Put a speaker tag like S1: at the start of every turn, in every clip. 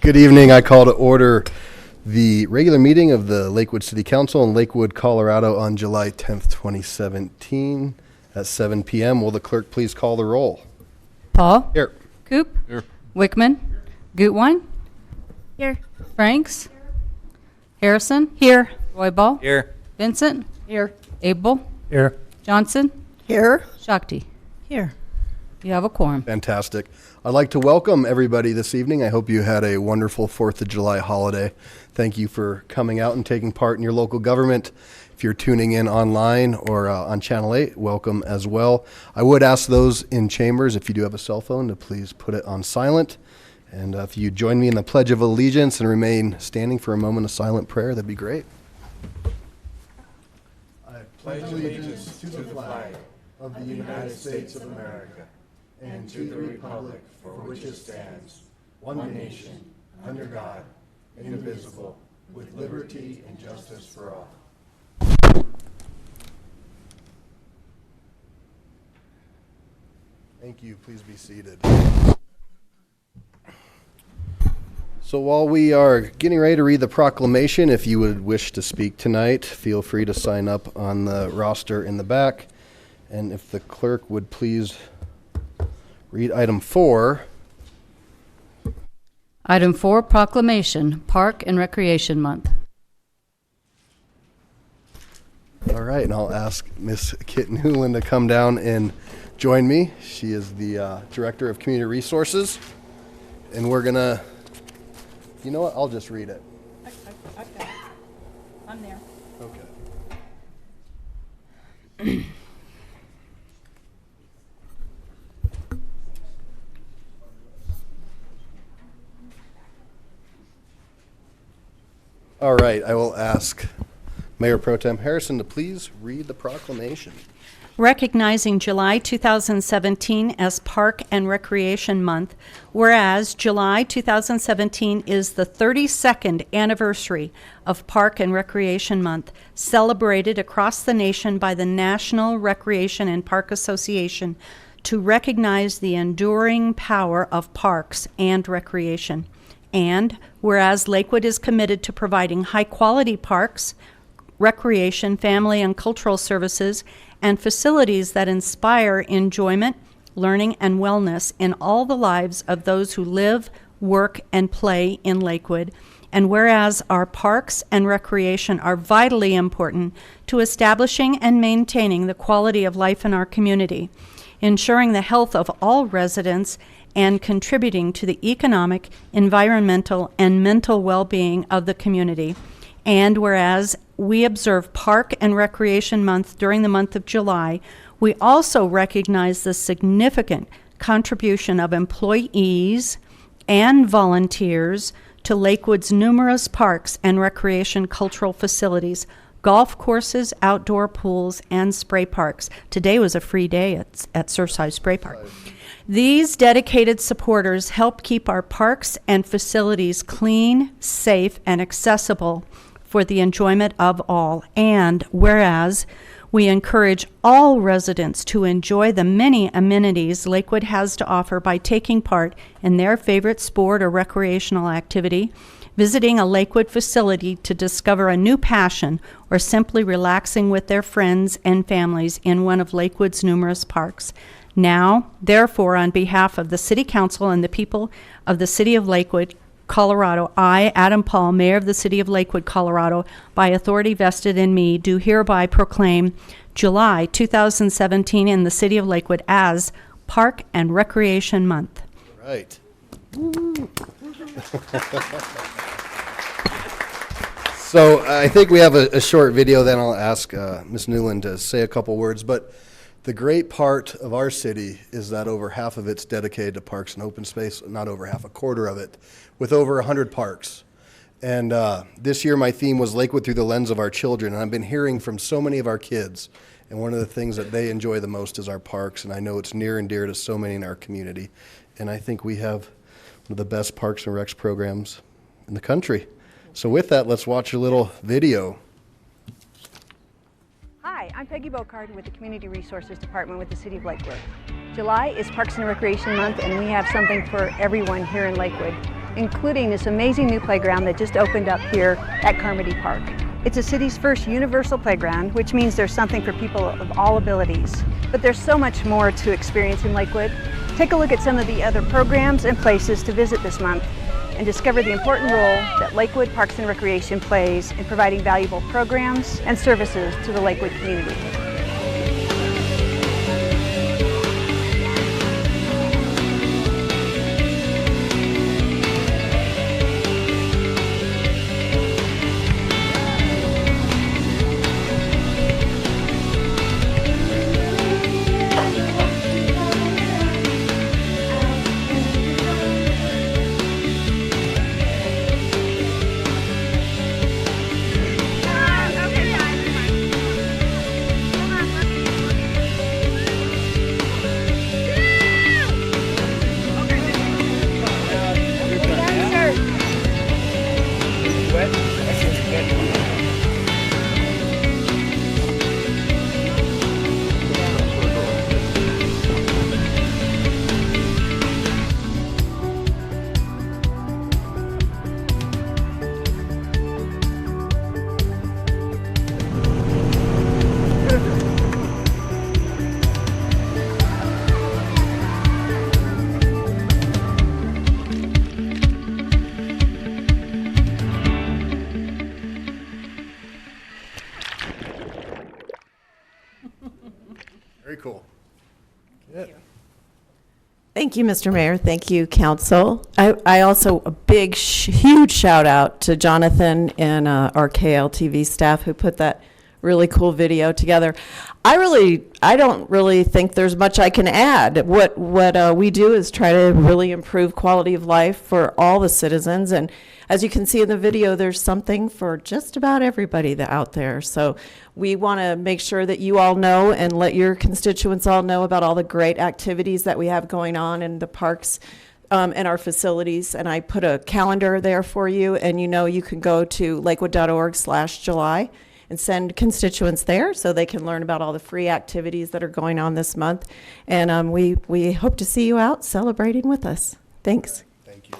S1: Good evening. I call to order the regular meeting of the Lakewood City Council in Lakewood, Colorado on July 10th, 2017 at 7 p.m. Will the clerk please call the roll?
S2: Paul?
S1: Here.
S2: Coop?
S1: Here.
S2: Wickman? Gutwein?
S3: Here.
S2: Franks? Harrison? Here. Roybal?
S4: Here.
S2: Vincent?
S3: Here.
S2: Abel?
S4: Here.
S2: Johnson?
S3: Here.
S2: Shakti?
S3: Here.
S2: You have a quorum.
S1: Fantastic. I'd like to welcome everybody this evening. I hope you had a wonderful 4th of July holiday. Thank you for coming out and taking part in your local government. If you're tuning in online or on Channel 8, welcome as well. I would ask those in chambers, if you do have a cell phone, to please put it on silent. And if you join me in the Pledge of Allegiance and remain standing for a moment of silent prayer, that'd be great. I pledge allegiance to the flag of the United States of America and to the republic for which it stands, one nation, under God, indivisible, with liberty and justice for all. Thank you. Please be seated. So while we are getting ready to read the proclamation, if you would wish to speak tonight, feel free to sign up on the roster in the back. And if the clerk would please read item 4.
S2: Item 4, proclamation, Park and Recreation Month.
S1: All right, and I'll ask Miss Kit Newland to come down and join me. She is the Director of Community Resources. And we're going to, you know what, I'll just read it.
S2: I've got it. I'm there.
S1: Okay. All right, I will ask Mayor Pro Tem Harrison to please read the proclamation.
S3: Recognizing July 2017 as Park and Recreation Month, whereas July 2017 is the 32nd anniversary of Park and Recreation Month, celebrated across the nation by the National Recreation and Park Association to recognize the enduring power of parks and recreation. And whereas Lakewood is committed to providing high-quality parks, recreation, family, and cultural services, and facilities that inspire enjoyment, learning, and wellness in all the lives of those who live, work, and play in Lakewood. And whereas our parks and recreation are vitally important to establishing and maintaining the quality of life in our community, ensuring the health of all residents, and contributing to the economic, environmental, and mental well-being of the community. And whereas we observe Park and Recreation Month during the month of July, we also recognize the significant contribution of employees and volunteers to Lakewood's numerous parks and recreation cultural facilities, golf courses, outdoor pools, and spray parks. Today was a free day at Surfside Spray Park. These dedicated supporters help keep our parks and facilities clean, safe, and accessible for the enjoyment of all. And whereas we encourage all residents to enjoy the many amenities Lakewood has to offer by taking part in their favorite sport or recreational activity, visiting a Lakewood facility to discover a new passion, or simply relaxing with their friends and families in one of Lakewood's numerous parks. Now, therefore, on behalf of the City Council and the people of the City of Lakewood, Colorado, I, Adam Paul, Mayor of the City of Lakewood, Colorado, by authority vested in me, do hereby proclaim July 2017 in the City of Lakewood as Park and Recreation Month.
S1: Right. So I think we have a short video, then I'll ask Ms. Newland to say a couple words. But the great part of our city is that over half of it's dedicated to parks and open space, not over half, a quarter of it, with over 100 parks. And this year my theme was Lakewood through the lens of our children. And I've been hearing from so many of our kids, and one of the things that they enjoy the most is our parks. And I know it's near and dear to so many in our community. And I think we have one of the best parks and recs programs in the country. So with that, let's watch a little video.
S5: Hi, I'm Peggy Bocard with the Community Resources Department with the City of Lakewood. July is Parks and Recreation Month, and we have something for everyone here in Lakewood. including this amazing new playground that just opened up here at Carmody Park. It's the city's first universal playground, which means there's something for people of all abilities. But there's so much more to experience in Lakewood. Take a look at some of the other programs and places to visit this month and discover the important role that Lakewood Parks and Recreation plays in providing valuable programs and services to the Lakewood community.
S1: Very cool. Good.
S4: Thank you, Mr. Mayor. Thank you, council. I also, a big, huge shout out to Jonathan and our KLTV staff who put that really cool video together. I don't really think there's much I can add. What we do is try to really improve quality of life for all the citizens. And as you can see in the video, there's something for just about everybody out there. So we want to make sure that you all know and let your constituents all know about all the great activities that we have going on in the parks and our facilities. And I put a calendar there for you, and you can go to lakewood.org/July and send constituents there so they can learn about all the free activities that are going on this month. And we hope to see you out celebrating with us. Thanks.
S1: Thank you.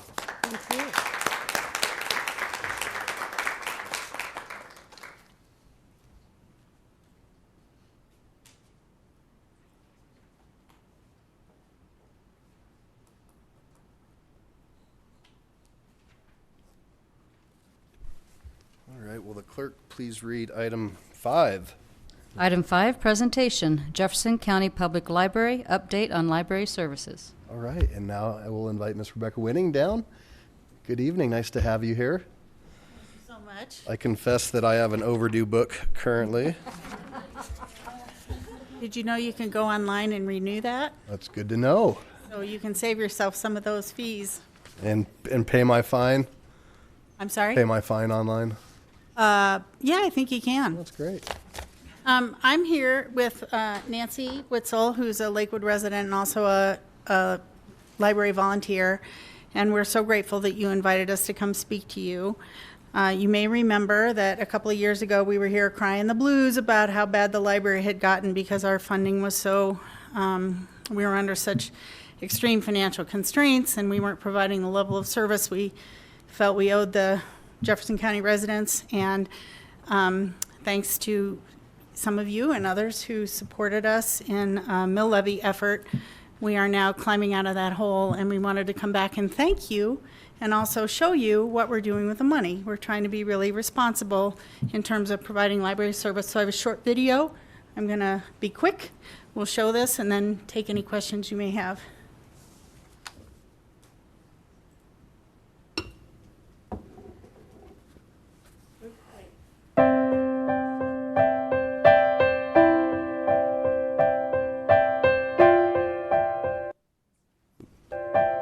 S1: All right, will the clerk please read item 5?
S2: Item 5, presentation, Jefferson County Public Library, update on library services.
S1: All right, and now I will invite Miss Rebecca Winning down. Good evening, nice to have you here.
S6: So much.
S1: I confess that I have an overdue book currently.
S6: Did you know you can go online and renew that?
S1: That's good to know.
S6: So you can save yourself some of those fees.
S1: And pay my fine?
S6: I'm sorry?
S1: Pay my fine online?
S6: Yeah, I think you can.
S1: That's great.
S6: I'm here with Nancy Witzel, who's a Lakewood resident and also a library volunteer. And we're so grateful that you invited us to come speak to you. You may remember that a couple of years ago we were here crying the blues about how bad the library had gotten because our funding was so, we were under such extreme financial constraints and we weren't providing the level of service we felt we owed the Jefferson County residents. And thanks to some of you and others who supported us in a mill levy effort, we are now climbing out of that hole, and we wanted to come back and thank you and also show you what we're doing with the money. We're trying to be really responsible in terms of providing library service. So I have a short video. I'm going to be quick. We'll show this and then take any questions you may have.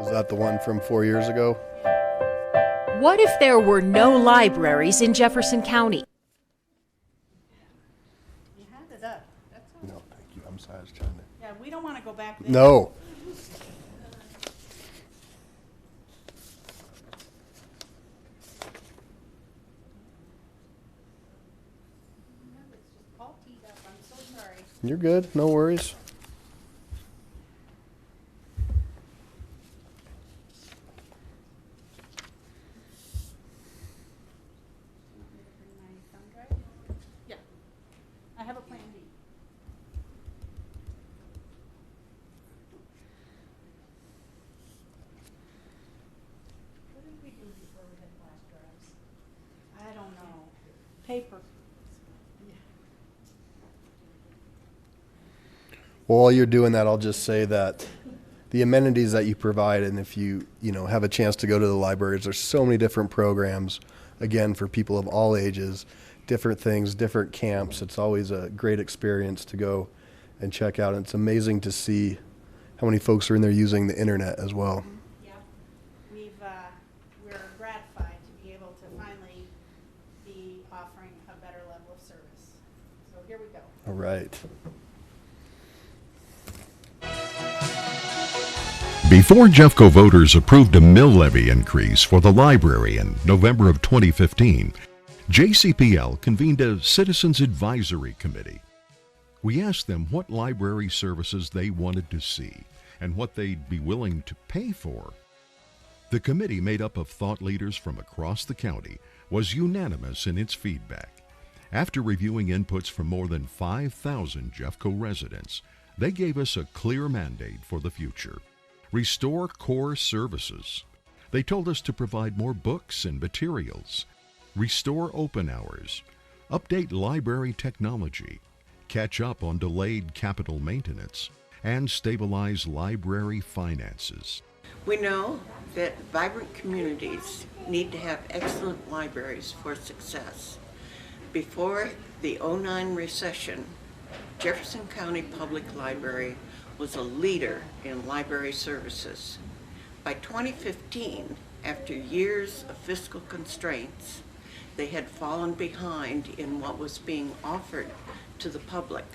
S1: Is that the one from 4 years ago?
S7: What if there were no libraries in Jefferson County?
S6: You had it up. That's all.
S1: No, thank you. I'm sorry, I was trying to.
S6: Yeah, we don't want to go back there.
S1: No.
S6: It's just all teed up. I'm so sorry.
S1: You're good. No worries. Well, while you're doing that, I'll just say that the amenities that you provide, and if you have a chance to go to the libraries, there's so many different programs, again, for people of all ages, different things, different camps. It's always a great experience to go and check out. And it's amazing to see how many folks are in there using the internet as well.
S6: Yeah, we're gratified to be able to finally be offering a better level of service. So here we go.
S1: All right.
S8: Before Jeffco voters approved a mill levy increase for the library in November of 2015, JCPL convened a Citizens Advisory Committee. We asked them what library services they wanted to see and what they'd be willing to pay for. The committee, made up of thought leaders from across the county, was unanimous in its feedback. After reviewing inputs from more than 5,000 Jeffco residents, they gave us a clear mandate for the future. Restore core services. They told us to provide more books and materials, restore open hours, update library technology, catch up on delayed capital maintenance, and stabilize library finances.
S9: We know that vibrant communities need to have excellent libraries for success. Before the '09 recession, Jefferson County Public Library was a leader in library services. By 2015, after years of fiscal constraints, they had fallen behind in what was being offered to the public.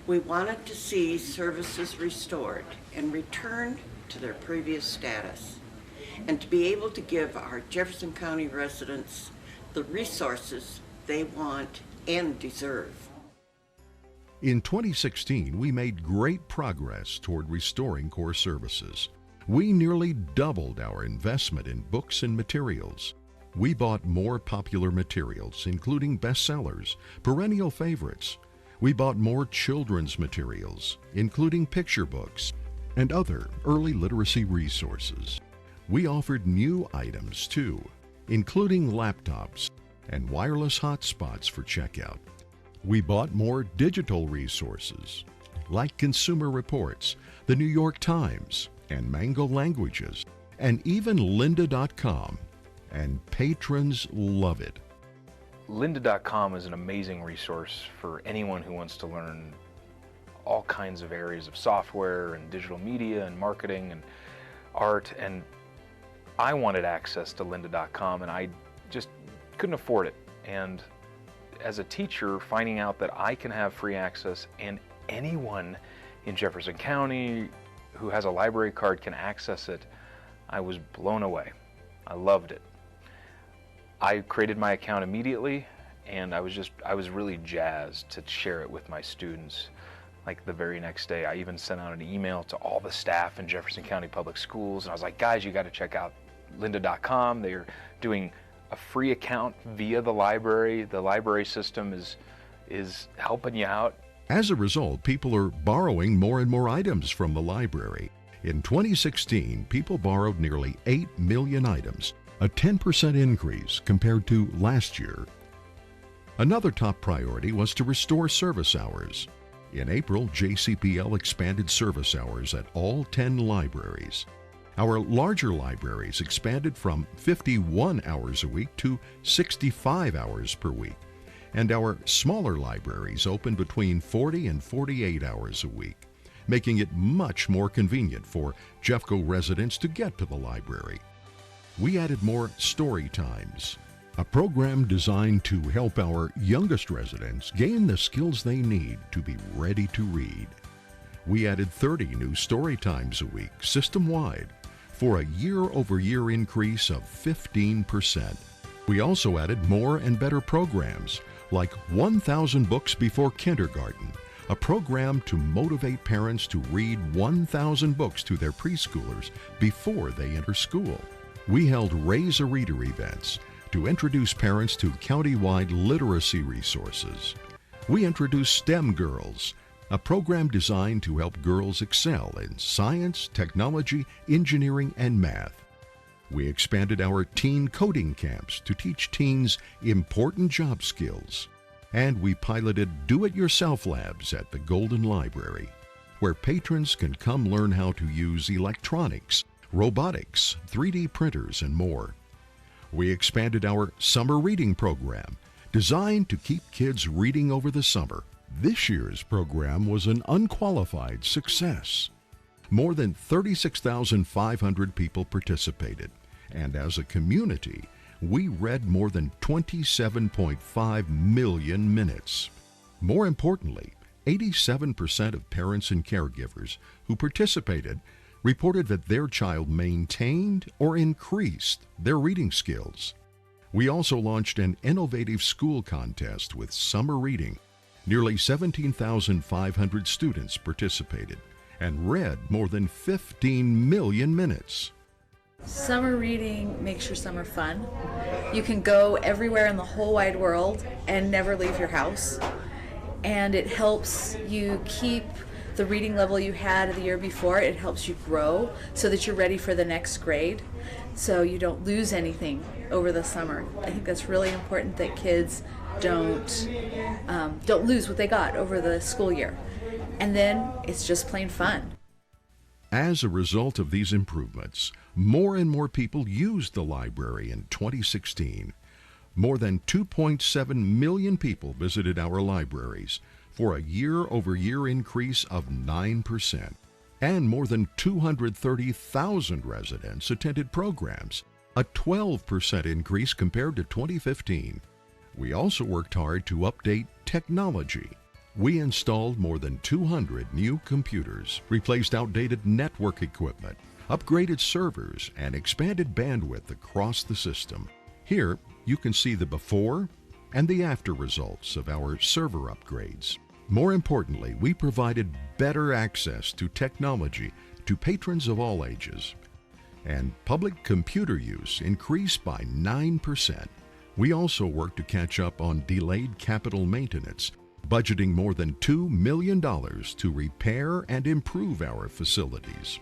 S9: We wanted to see services restored and returned to their previous status, and to be able to give our Jefferson County residents the resources they want and deserve.
S8: In 2016, we made great progress toward restoring core services. We nearly doubled our investment in books and materials. We bought more popular materials, including bestsellers, perennial favorites. We bought more children's materials, including picture books and other early literacy resources. We offered new items too, including laptops and wireless hotspots for checkout. We bought more digital resources, like Consumer Reports, the New York Times, and Mango Languages, and even lynda.com, and patrons love it.
S10: lynda.com is an amazing resource for anyone who wants to learn all kinds of areas of software and digital media and marketing and art, and I wanted access to lynda.com and I just couldn't afford it. And as a teacher, finding out that I can have free access and anyone in Jefferson County who has a library card can access it, I was blown away. I loved it. I created my account immediately, and I was really jazzed to share it with my students. Like the very next day, I even sent out an email to all the staff in Jefferson County Public Schools, and I was like, guys, you got to check out lynda.com. They're doing a free account via the library. The library system is helping you out.
S8: As a result, people are borrowing more and more items from the library. In 2016, people borrowed nearly 8 million items, a 10% increase compared to last year. Another top priority was to restore service hours. In April, JCPL expanded service hours at all 10 libraries. Our larger libraries expanded from 51 hours a week to 65 hours per week, and our smaller libraries opened between 40 and 48 hours a week, making it much more convenient for Jeffco residents to get to the library. We added more story times, a program designed to help our youngest residents gain the skills they need to be ready to read. We added 30 new story times a week, system-wide, for a year-over-year increase of 15%. We also added more and better programs, like 1,000 Books Before Kindergarten, a program to motivate parents to read 1,000 books to their preschoolers before they enter school. We held Raise a Reader events to introduce parents to county-wide literacy resources. We introduced STEM Girls, a program designed to help girls excel in science, technology, engineering, and math. We expanded our teen coding camps to teach teens important job skills. And we piloted do-it-yourself labs at the Golden Library. where patrons can come learn how to use electronics, robotics, 3D printers, and more. We expanded our summer reading program, designed to keep kids reading over the summer. This year's program was an unqualified success. More than 36,500 people participated, and as a community, we read more than 27.5 million minutes. More importantly, 87% of parents and caregivers who participated reported that their child maintained or increased their reading skills. We also launched an innovative school contest with summer reading. Nearly 17,500 students participated and read more than 15 million minutes.
S11: Summer reading makes your summer fun. You can go everywhere in the whole wide world and never leave your house. And it helps you keep the reading level you had the year before. It helps you grow so that you're ready for the next grade, so you don't lose anything over the summer. I think that's really important, that kids don't lose what they got over the school year. And then it's just plain fun.
S8: As a result of these improvements, more and more people used the library in 2016. More than 2.7 million people visited our libraries, for a year-over-year increase of 9%. And more than 230,000 residents attended programs, a 12% increase compared to 2015. We also worked hard to update technology. We installed more than 200 new computers, replaced outdated network equipment, upgraded servers, and expanded bandwidth across the system. Here, you can see the before and the after results of our server upgrades. More importantly, we provided better access to technology to patrons of all ages, and public computer use increased by 9%. We also worked to catch up on delayed capital maintenance, budgeting more than $2 million to repair and improve our facilities.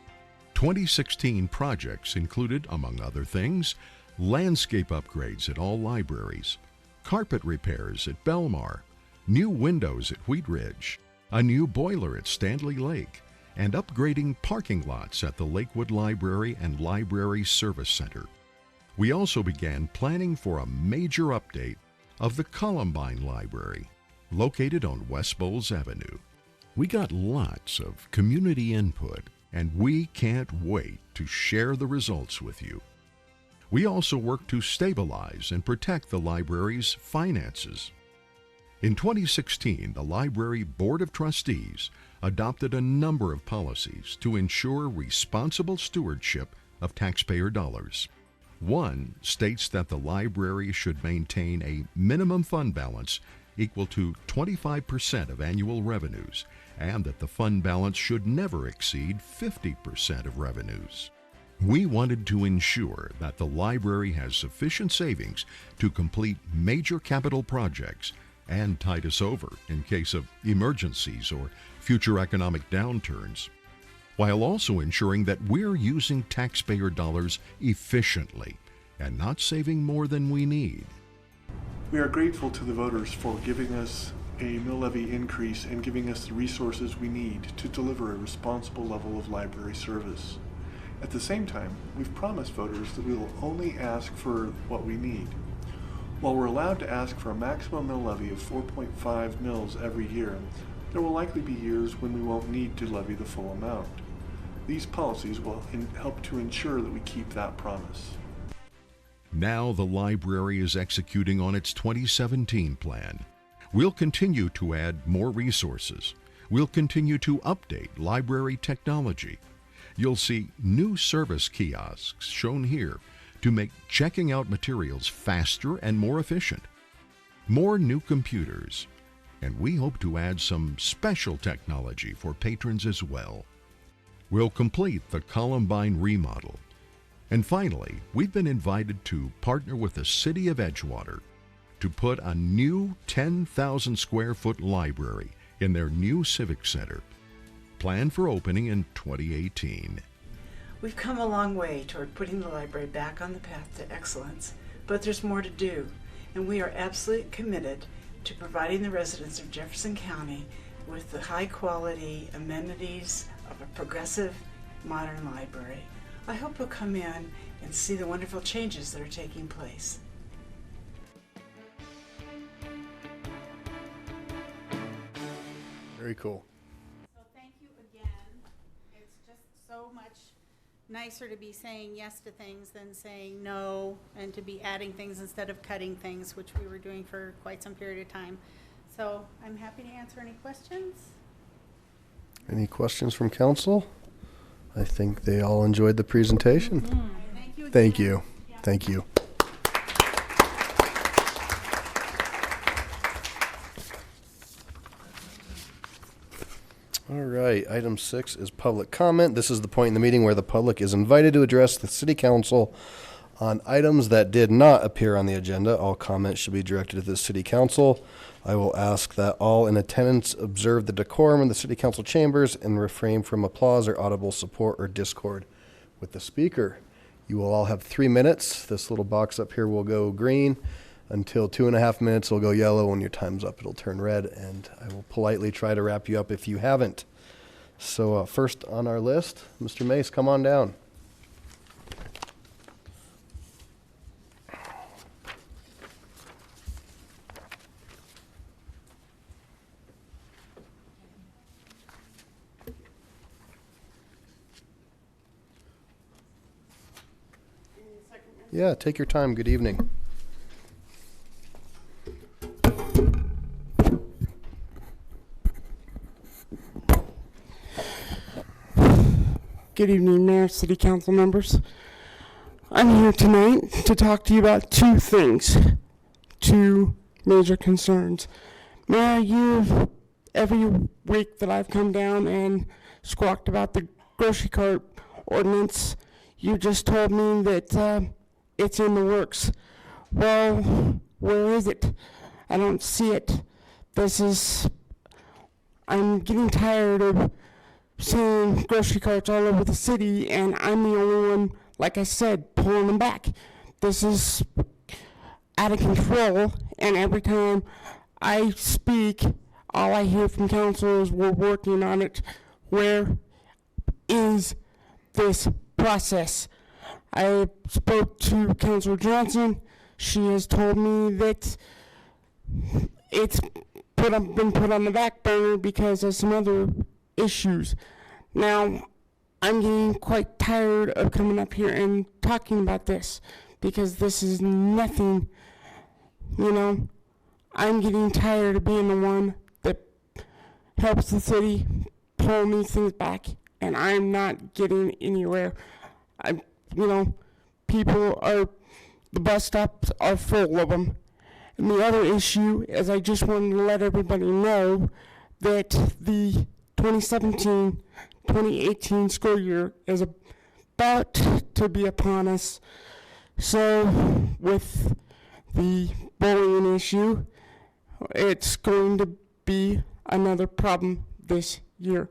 S8: 2016 projects included, among other things, landscape upgrades at all libraries, carpet repairs at Belmar, new windows at Wheat Ridge, a new boiler at Stanley Lake, and upgrading parking lots at the Lakewood Library and Library Service Center. We also began planning for a major update of the Columbine Library, located on West Bowles Avenue. We got lots of community input, and we can't wait to share the results with you. We also work to stabilize and protect the library's finances. In 2016, the Library Board of Trustees adopted a number of policies to ensure responsible stewardship of taxpayer dollars. One states that the library should maintain a minimum fund balance equal to 25% of annual revenues, and that the fund balance should never exceed 50% of revenues. We wanted to ensure that the library has sufficient savings to complete major capital projects and tide us over in case of emergencies or future economic downturns, while also ensuring that we're using taxpayer dollars efficiently and not saving more than we need.
S12: We are grateful to the voters for giving us a mill levy increase and giving us the resources we need to deliver a responsible level of library service. At the same time, we've promised voters that we will only ask for what we need. While we're allowed to ask for a maximum mill levy of 4.5 mills every year, there will likely be years when we won't need to levy the full amount. These policies will help to ensure that we keep that promise.
S8: Now the library is executing on its 2017 plan. We'll continue to add more resources. We'll continue to update library technology. You'll see new service kiosks shown here to make checking out materials faster and more efficient. More new computers, and we hope to add some special technology for patrons as well. We'll complete the Columbine remodel. And finally, we've been invited to partner with the City of Edgewater to put a new 10,000 square foot library in their new Civic Center, planned for opening in 2018.
S13: We've come a long way toward putting the library back on the path to excellence, but there's more to do, and we are absolutely committed to providing the residents of Jefferson County with the high-quality amenities of a progressive, modern library. I hope you'll come in and see the wonderful changes that are taking place.
S1: Very cool.
S6: So thank you again. It's just so much nicer to be saying yes to things than saying no, and to be adding things instead of cutting things, which we were doing for quite some period of time. So I'm happy to answer any questions.
S1: Any questions from council? I think they all enjoyed the presentation.
S6: Thank you again.
S1: Thank you. Thank you. All right, item 6 is public comment. This is the point in the meeting where the public is invited to address the city council on items that did not appear on the agenda. All comments should be directed to the city council. I will ask that all in attendance observe the decorum in the city council chambers and refrain from applause or audible support or discord with the speaker. You will all have 3 minutes. This little box up here will go green until 2.5 minutes. It'll go yellow. When your time's up, it'll turn red, and I will politely try to wrap you up if you haven't. So first on our list, Mr. Mace, come on down. Yeah, take your time. Good evening.
S14: Good evening, Mayor, City Council members. I'm here tonight to talk to you about two things, two major concerns. Mayor, every week that I've come down and squawked about the grocery cart ordinance, you just told me that it's in the works. Well, where is it? I don't see it. I'm getting tired of seeing grocery carts all over the city, and I'm the only one, like I said, pulling them back. This is out of control, and every time I speak, all I hear from council is we're working on it. Where is this process? I spoke to Councilor Johnson. She has told me that it's been put on the back burner because of some other issues. Now, I'm getting quite tired of coming up here and talking about this because this is nothing, I'm getting tired of being the one that helps the city pull these things back, and I'm not getting anywhere. The bus stops are full of them. And the other issue is I just wanted to let everybody know that the 2017-2018 school year is about to be upon us. So with the bullying issue, it's going to be another problem this year.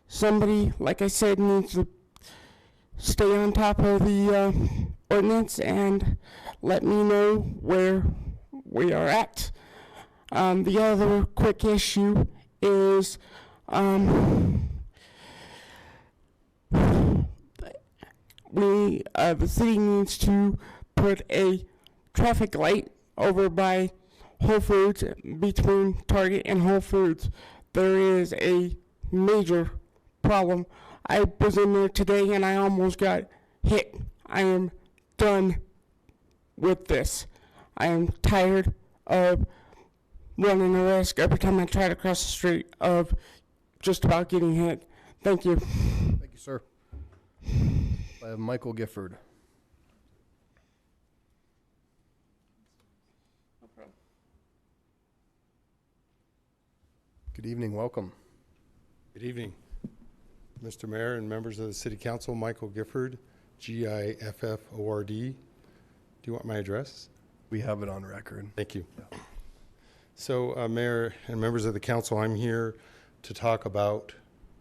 S14: Somebody, like I said, needs to stay on top of the ordinance and let me know where we are at. The other quick issue is the city needs to put a traffic light over by Whole Foods, between Target and Whole Foods. There is a major problem. I was in there today and I almost got hit. I am done with this. I am tired of running the risk every time I try to cross the street of just about getting hit. Thank you.
S1: Thank you, sir. I have Michael Gifford. Good evening, welcome.
S15: Good evening, Mr. Mayor and members of the City Council. Michael Gifford, Gifford. Do you want my address?
S1: We have it on record.
S15: Thank you. Yeah. So, Mayor and members of the council, I'm here to talk about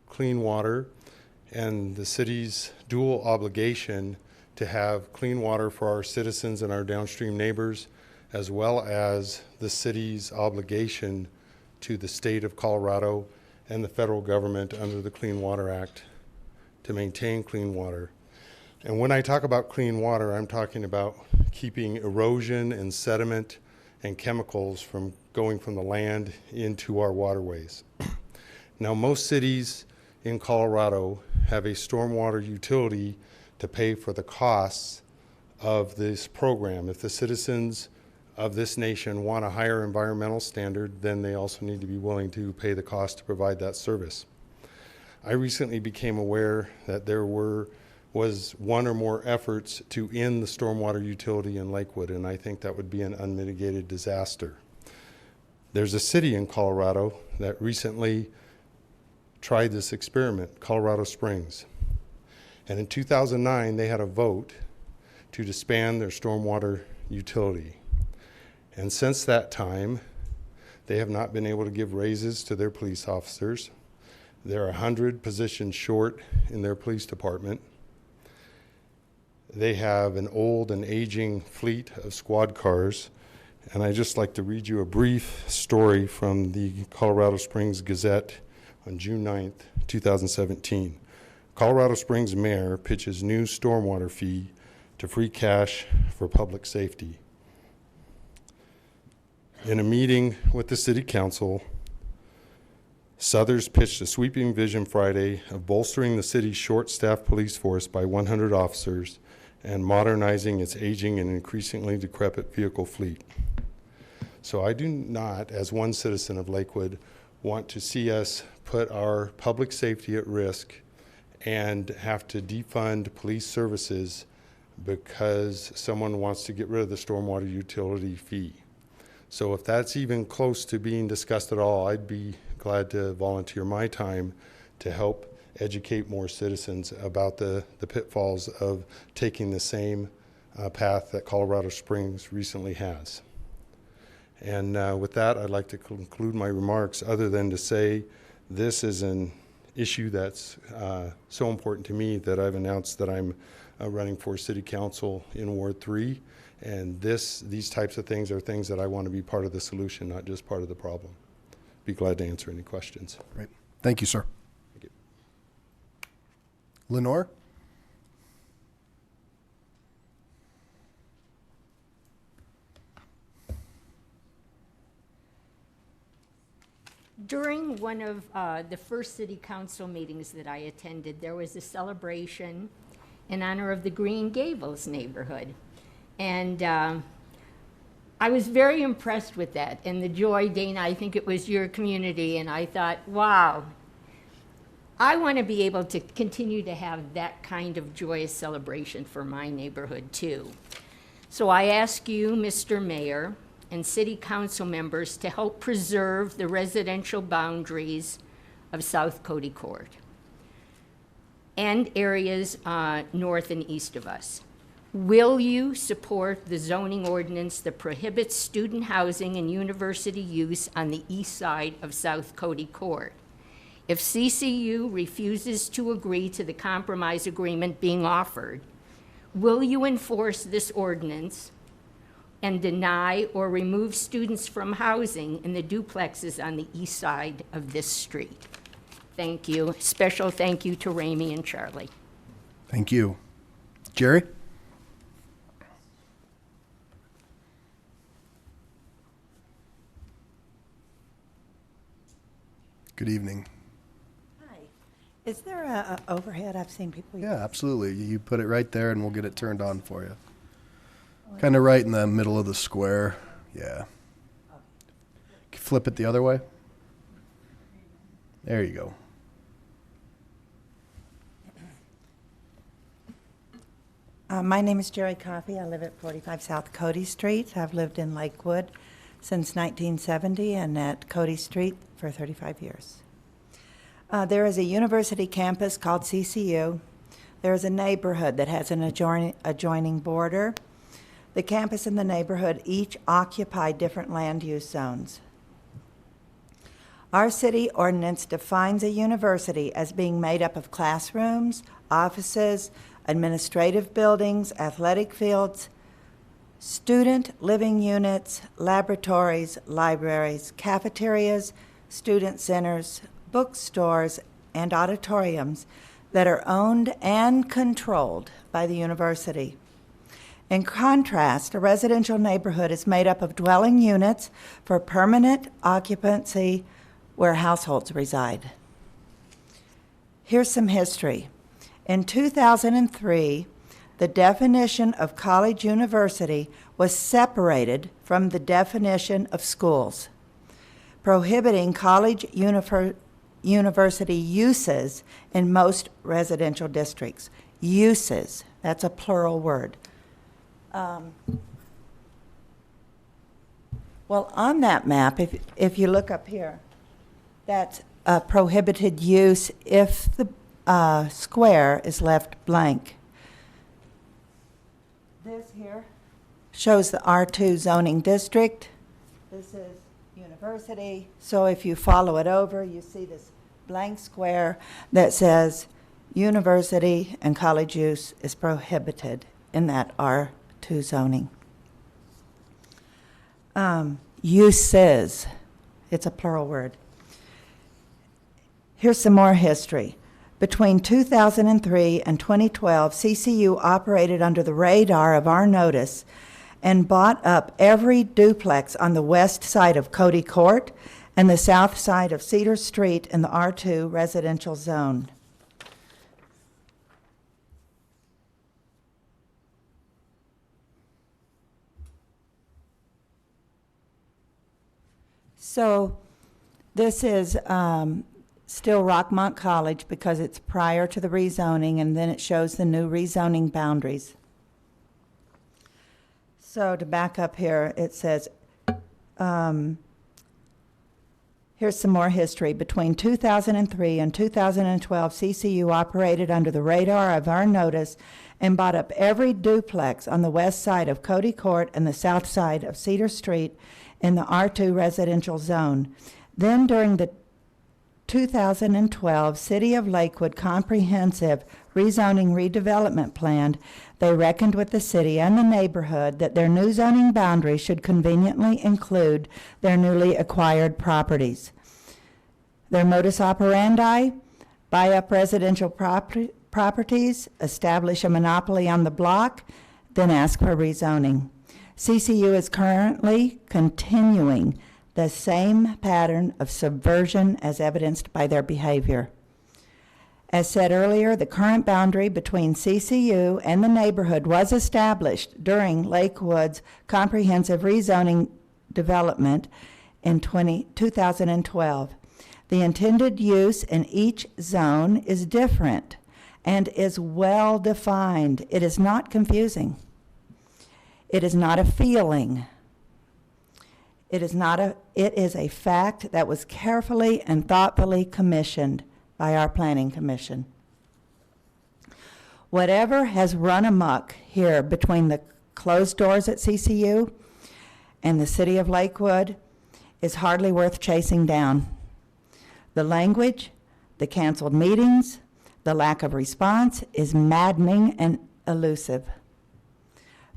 S15: clean water and the city's dual obligation to have clean water for our citizens and our downstream neighbors, as well as the city's obligation to the state of Colorado and the federal government under the Clean Water Act to maintain clean water. And when I talk about clean water, I'm talking about keeping erosion and sediment and chemicals from going from the land into our waterways. Now, most cities in Colorado have a stormwater utility to pay for the costs of this program. If the citizens of this nation want a higher environmental standard, then they also need to be willing to pay the cost to provide that service. I recently became aware that there was one or more efforts to end the stormwater utility in Lakewood, and I think that would be an unmitigated disaster. There's a city in Colorado that recently tried this experiment, Colorado Springs. And in 2009, they had a vote to disband their stormwater utility. And since that time, they have not been able to give raises to their police officers. They're 100 positions short in their police department. They have an old and aging fleet of squad cars. And I'd just like to read you a brief story from the Colorado Springs Gazette on June 9th, 2017. Colorado Springs mayor pitches new stormwater fee to free cash for public safety. In a meeting with the city council, Southers pitched a sweeping vision Friday of bolstering the city's short-staffed police force by 100 officers and modernizing its aging and increasingly decrepit vehicle fleet. So I do not, as one citizen of Lakewood, want to see us put our public safety at risk and have to defund police services because someone wants to get rid of the stormwater utility fee. So if that's even close to being discussed at all, I'd be glad to volunteer my time to help educate more citizens about the pitfalls of taking the same path that Colorado Springs recently has. And with that, I'd like to conclude my remarks other than to say this is an issue that's so important to me that I've announced that I'm running for city council in Ward 3. And these types of things are things that I want to be part of the solution, not just part of the problem. Be glad to answer any questions.
S1: Great. Thank you, sir.
S15: Thank you.
S1: Lenore?
S16: During one of the first city council meetings that I attended, there was a celebration in honor of the Green Gables neighborhood. And I was very impressed with that. And the joy, Dana, I think it was your community, and I thought, wow, I want to be able to continue to have that kind of joyous celebration for my neighborhood too. So I ask you, Mr. Mayor, and city council members to help preserve the residential boundaries of South Cody Court and areas north and east of us. Will you support the zoning ordinance that prohibits student housing and university use on the east side of South Cody Court? If CCU refuses to agree to the compromise agreement being offered, will you enforce this ordinance and deny or remove students from housing in the duplexes on the east side of this street? Thank you. Special thank you to Ramey and Charlie.
S1: Thank you. Jerry? Good evening.
S17: Hi. Is there a overhead? I've seen people use.
S1: Yeah, absolutely. You put it right there and we'll get it turned on for you. Kind of right in the middle of the square. Yeah. Flip it the other way. There you go.
S17: My name is Jerry Coffey. I live at 45 South Cody Street. I've lived in Lakewood since 1970 and at Cody Street for 35 years. There is a university campus called CCU. There is a neighborhood that has an adjoining border. The campus and the neighborhood each occupy different land use zones. Our city ordinance defines a university as being made up of classrooms, offices, administrative buildings, athletic fields, student living units, laboratories, libraries, cafeterias, student centers, bookstores, and auditoriums that are owned and controlled by the university. In contrast, a residential neighborhood is made up of dwelling units for permanent occupancy where households reside. Here's some history. In 2003, the definition of college university was separated from the definition of schools, prohibiting college university uses in most residential districts. Uses, that's a plural word. Well, on that map, if you look up here, that's a prohibited use if the square is left blank. This here shows the R2 zoning district. This is university. So if you follow it over, you see this blank square that says university and college use is prohibited in that R2 zoning. Uses, it's a plural word. Here's some more history. Between 2003 and 2012, CCU operated under the radar of our notice and bought up every duplex on the west side of Cody Court and the south side of Cedar Street in the R2 residential zone. So this is still Rockmont College because it's prior to the rezoning, and then it shows the new rezoning boundaries. So to back up here, it says, here's some more history. Between 2003 and 2012, CCU operated under the radar of our notice and bought up every duplex on the west side of Cody Court and the south side of Cedar Street in the R2 residential zone. Then during the 2012 City of Lakewood Comprehensive Rezoning Redevelopment Plan, they reckoned with the city and the neighborhood that their new zoning boundary should conveniently include their newly acquired properties. Their modus operandi: buy up residential properties, establish a monopoly on the block, then ask for rezoning. CCU is currently continuing the same pattern of subversion as evidenced by their behavior. As said earlier, the current boundary between CCU and the neighborhood was established during Lakewood's comprehensive rezoning development in 2012. The intended use in each zone is different and is well defined. It is not confusing. It is not a feeling. It is a fact that was carefully and thoughtfully commissioned by our Planning Commission. Whatever has run amok here between the closed doors at CCU and the City of Lakewood is hardly worth chasing down. The language, the canceled meetings, the lack of response is maddening and elusive.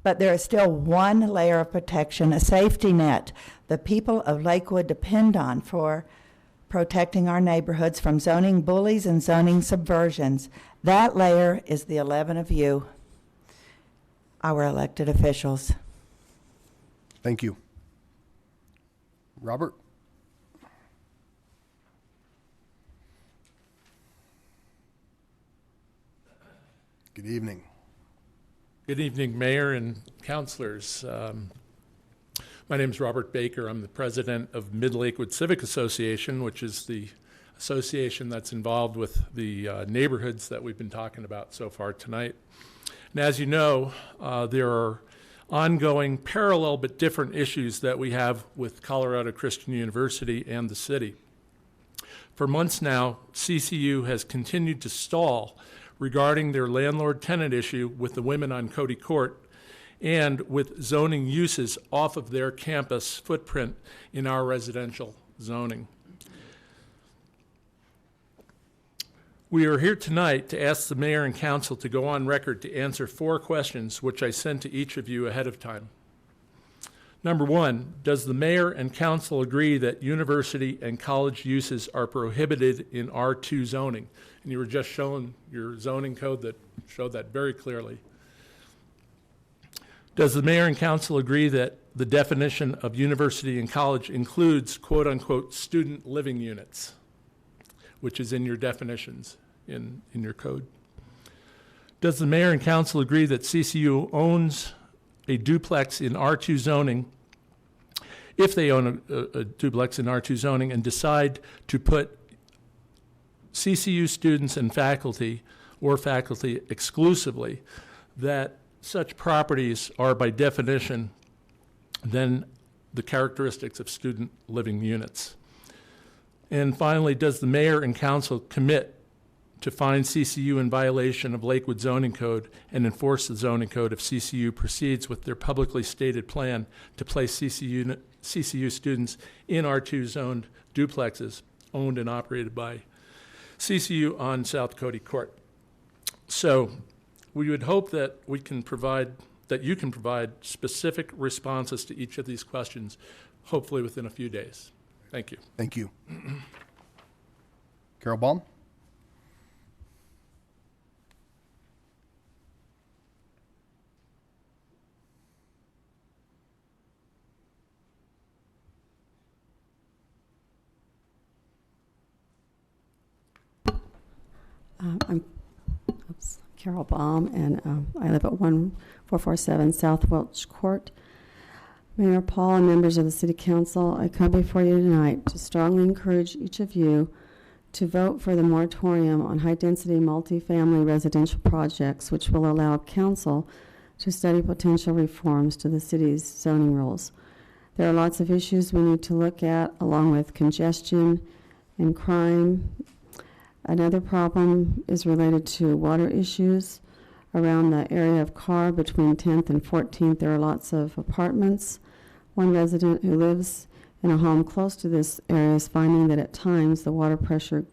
S17: But there is still one layer of protection, a safety net the people of Lakewood depend on for protecting our neighborhoods from zoning bullies and zoning subversions. That layer is the 11 of you, our elected officials.
S1: Thank you. Robert? Good evening.
S18: Good evening, Mayor and councilors. My name is Robert Baker. I'm the president of Mid-Lakewood Civic Association, which is the association that's involved with the neighborhoods that we've been talking about so far tonight. And as you know, there are ongoing parallel but different issues that we have with Colorado Christian University and the city. For months now, CCU has continued to stall regarding their landlord-tenant issue with the women on Cody Court and with zoning uses off of their campus footprint in our residential zoning. We are here tonight to ask the mayor and council to go on record to answer 4 questions which I sent to each of you ahead of time. Number one, does the mayor and council agree that university and college uses are prohibited in R2 zoning? And you were just showing your zoning code that showed that very clearly. Does the mayor and council agree that the definition of university and college includes quote-unquote student living units, which is in your definitions in your code? Does the mayor and council agree that CCU owns a duplex in R2 zoning, if they own a duplex in R2 zoning and decide to put CCU students and faculty or faculty exclusively, that such properties are by definition then the characteristics of student living units? And finally, does the mayor and council commit to find CCU in violation of Lakewood zoning code and enforce the zoning code if CCU proceeds with their publicly stated plan to place CCU students in R2 zoned duplexes owned and operated by CCU on South Cody Court? So we would hope that we can provide, that you can provide specific responses to each of these questions, hopefully within a few days. Thank you.
S1: Thank you. Carol Baum?
S19: I'm Carol Baum, and I live at 1447 South Welch Court. Mayor Paul and members of the City Council, I come before you tonight to strongly encourage each of you to vote for the moratorium on high-density multifamily residential projects, which will allow Council to study potential reforms to the city's zoning rules. There are lots of issues we need to look at, along with congestion and crime. Another problem is related to water issues. Around the area of Carr between 10th and 14th, there are lots of apartments. One resident who lives in a home close to this area is finding that at times the water pressure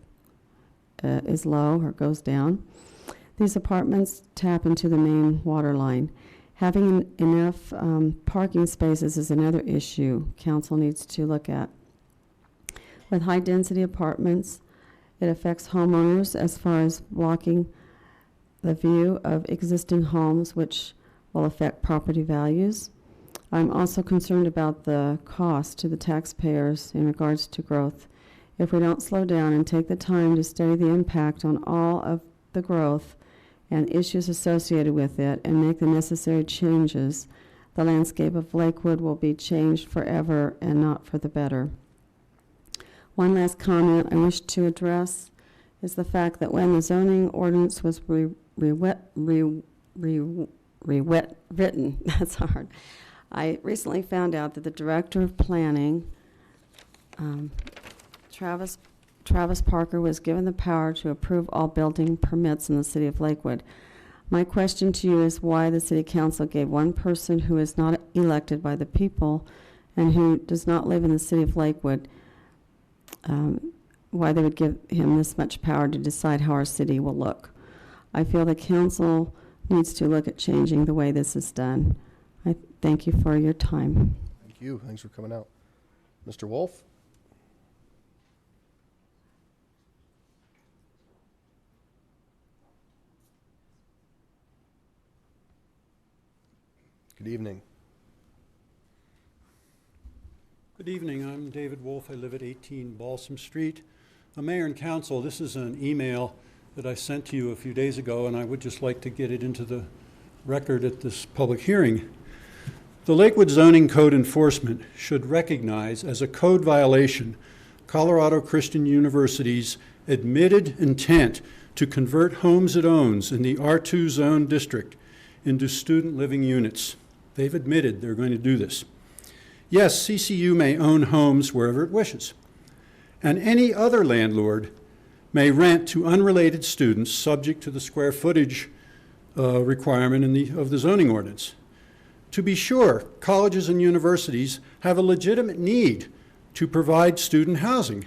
S19: is low or goes down. These apartments tap into the main water line. Having enough parking spaces is another issue Council needs to look at. With high-density apartments, it affects homeowners as far as blocking the view of existing homes, which will affect property values. I'm also concerned about the cost to the taxpayers in regards to growth. If we don't slow down and take the time to study the impact on all of the growth and issues associated with it and make the necessary changes, the landscape of Lakewood will be changed forever and not for the better. One last comment I wish to address is the fact that when the zoning ordinance was written, that's hard. I recently found out that the director of planning, Travis Parker, was given the power to approve all building permits in the city of Lakewood. My question to you is why the city council gave one person who is not elected by the people and who does not live in the city of Lakewood, why they would give him this much power to decide how our city will look. I feel the council needs to look at changing the way this is done. I thank you for your time.
S1: Thank you. Thanks for coming out. Mr. Wolf? Good evening.
S20: Good evening. I'm David Wolf. I live at 18 Balsam Street. Mayor and Council, this is an email that I sent to you a few days ago, and I would just like to get it into the record at this public hearing. The Lakewood Zoning Code enforcement should recognize as a code violation Colorado Christian University's admitted intent to convert homes it owns in the R2 zone district into student living units. They've admitted they're going to do this. Yes, CCU may own homes wherever it wishes, and any other landlord may rent to unrelated students subject to the square footage requirement of the zoning ordinance. To be sure, colleges and universities have a legitimate need to provide student housing,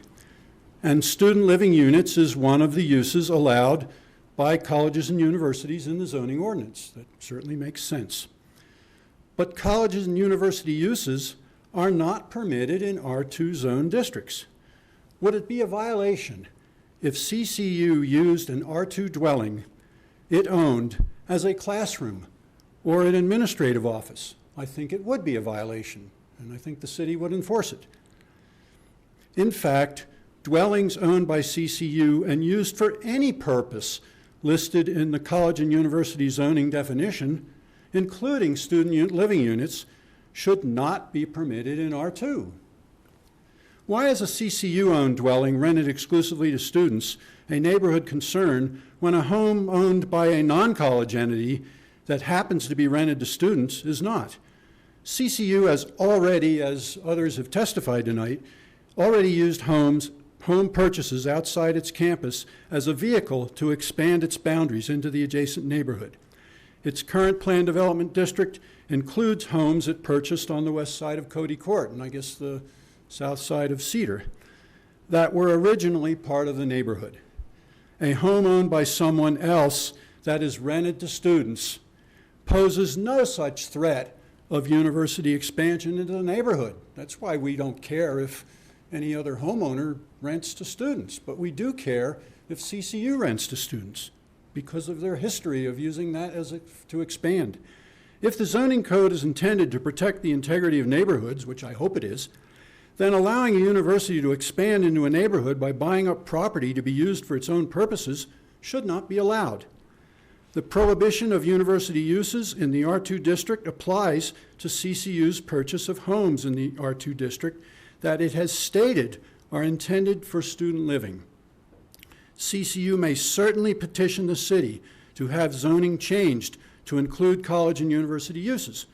S20: and student living units is one of the uses allowed by colleges and universities in the zoning ordinance. That certainly makes sense. but colleges and university uses are not permitted in R2 zone districts. Would it be a violation if CCU used an R2 dwelling it owned as a classroom or an administrative office? I think it would be a violation, and I think the city would enforce it. In fact, dwellings owned by CCU and used for any purpose listed in the college and university zoning definition, including student living units, should not be permitted in R2. Why is a CCU-owned dwelling rented exclusively to students a neighborhood concern when a home owned by a non-college entity that happens to be rented to students is not? CCU has already, as others have testified tonight, already used home purchases outside its campus as a vehicle to expand its boundaries into the adjacent neighborhood. Its current planned development district includes homes it purchased on the west side of Cody Court, and I guess the south side of Cedar, that were originally part of the neighborhood. A home owned by someone else that is rented to students poses no such threat of university expansion into the neighborhood. That's why we don't care if any other homeowner rents to students, but we do care if CCU rents to students because of their history of using that to expand. If the zoning code is intended to protect the integrity of neighborhoods, which I hope it is, then allowing a university to expand into a neighborhood by buying up property to be used for its own purposes should not be allowed. The prohibition of university uses in the R2 district applies to CCU's purchase of homes in the R2 district that it has stated are intended for student living. CCU may certainly petition the city to have zoning changed to include college and university uses,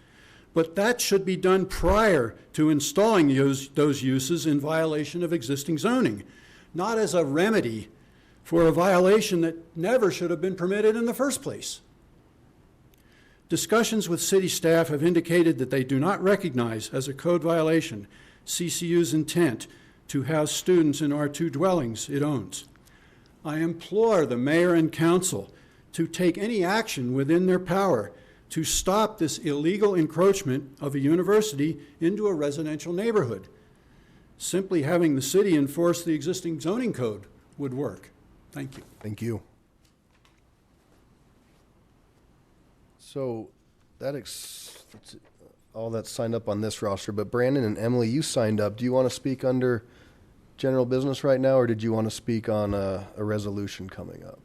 S20: but that should be done prior to installing those uses in violation of existing zoning, not as a remedy for a violation that never should have been permitted in the first place. Discussions with city staff have indicated that they do not recognize as a code violation CCU's intent to house students in R2 dwellings it owns. I implore the mayor and council to take any action within their power to stop this illegal encroachment of a university into a residential neighborhood. Simply having the city enforce the existing zoning code would work. Thank you.
S1: Thank you. So all that's signed up on this roster, but Brandon and Emily, you signed up. Do you want to speak under general business right now, or did you want to speak on a resolution coming up?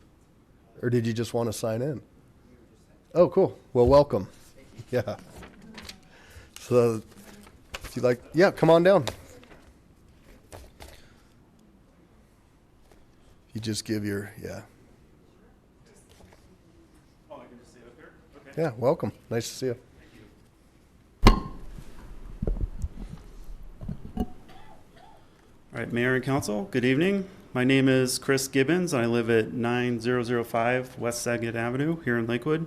S1: Or did you just want to sign in? Oh, cool. Well, welcome. Yeah. So if you'd like, yeah, come on down. You just give your, yeah.
S21: Oh, I can just stay up here? Okay.
S1: Yeah, welcome. Nice to see you.
S21: All right, Mayor and Council, good evening. My name is Chris Gibbons, and I live at 9005 West Saget Avenue here in Lakewood.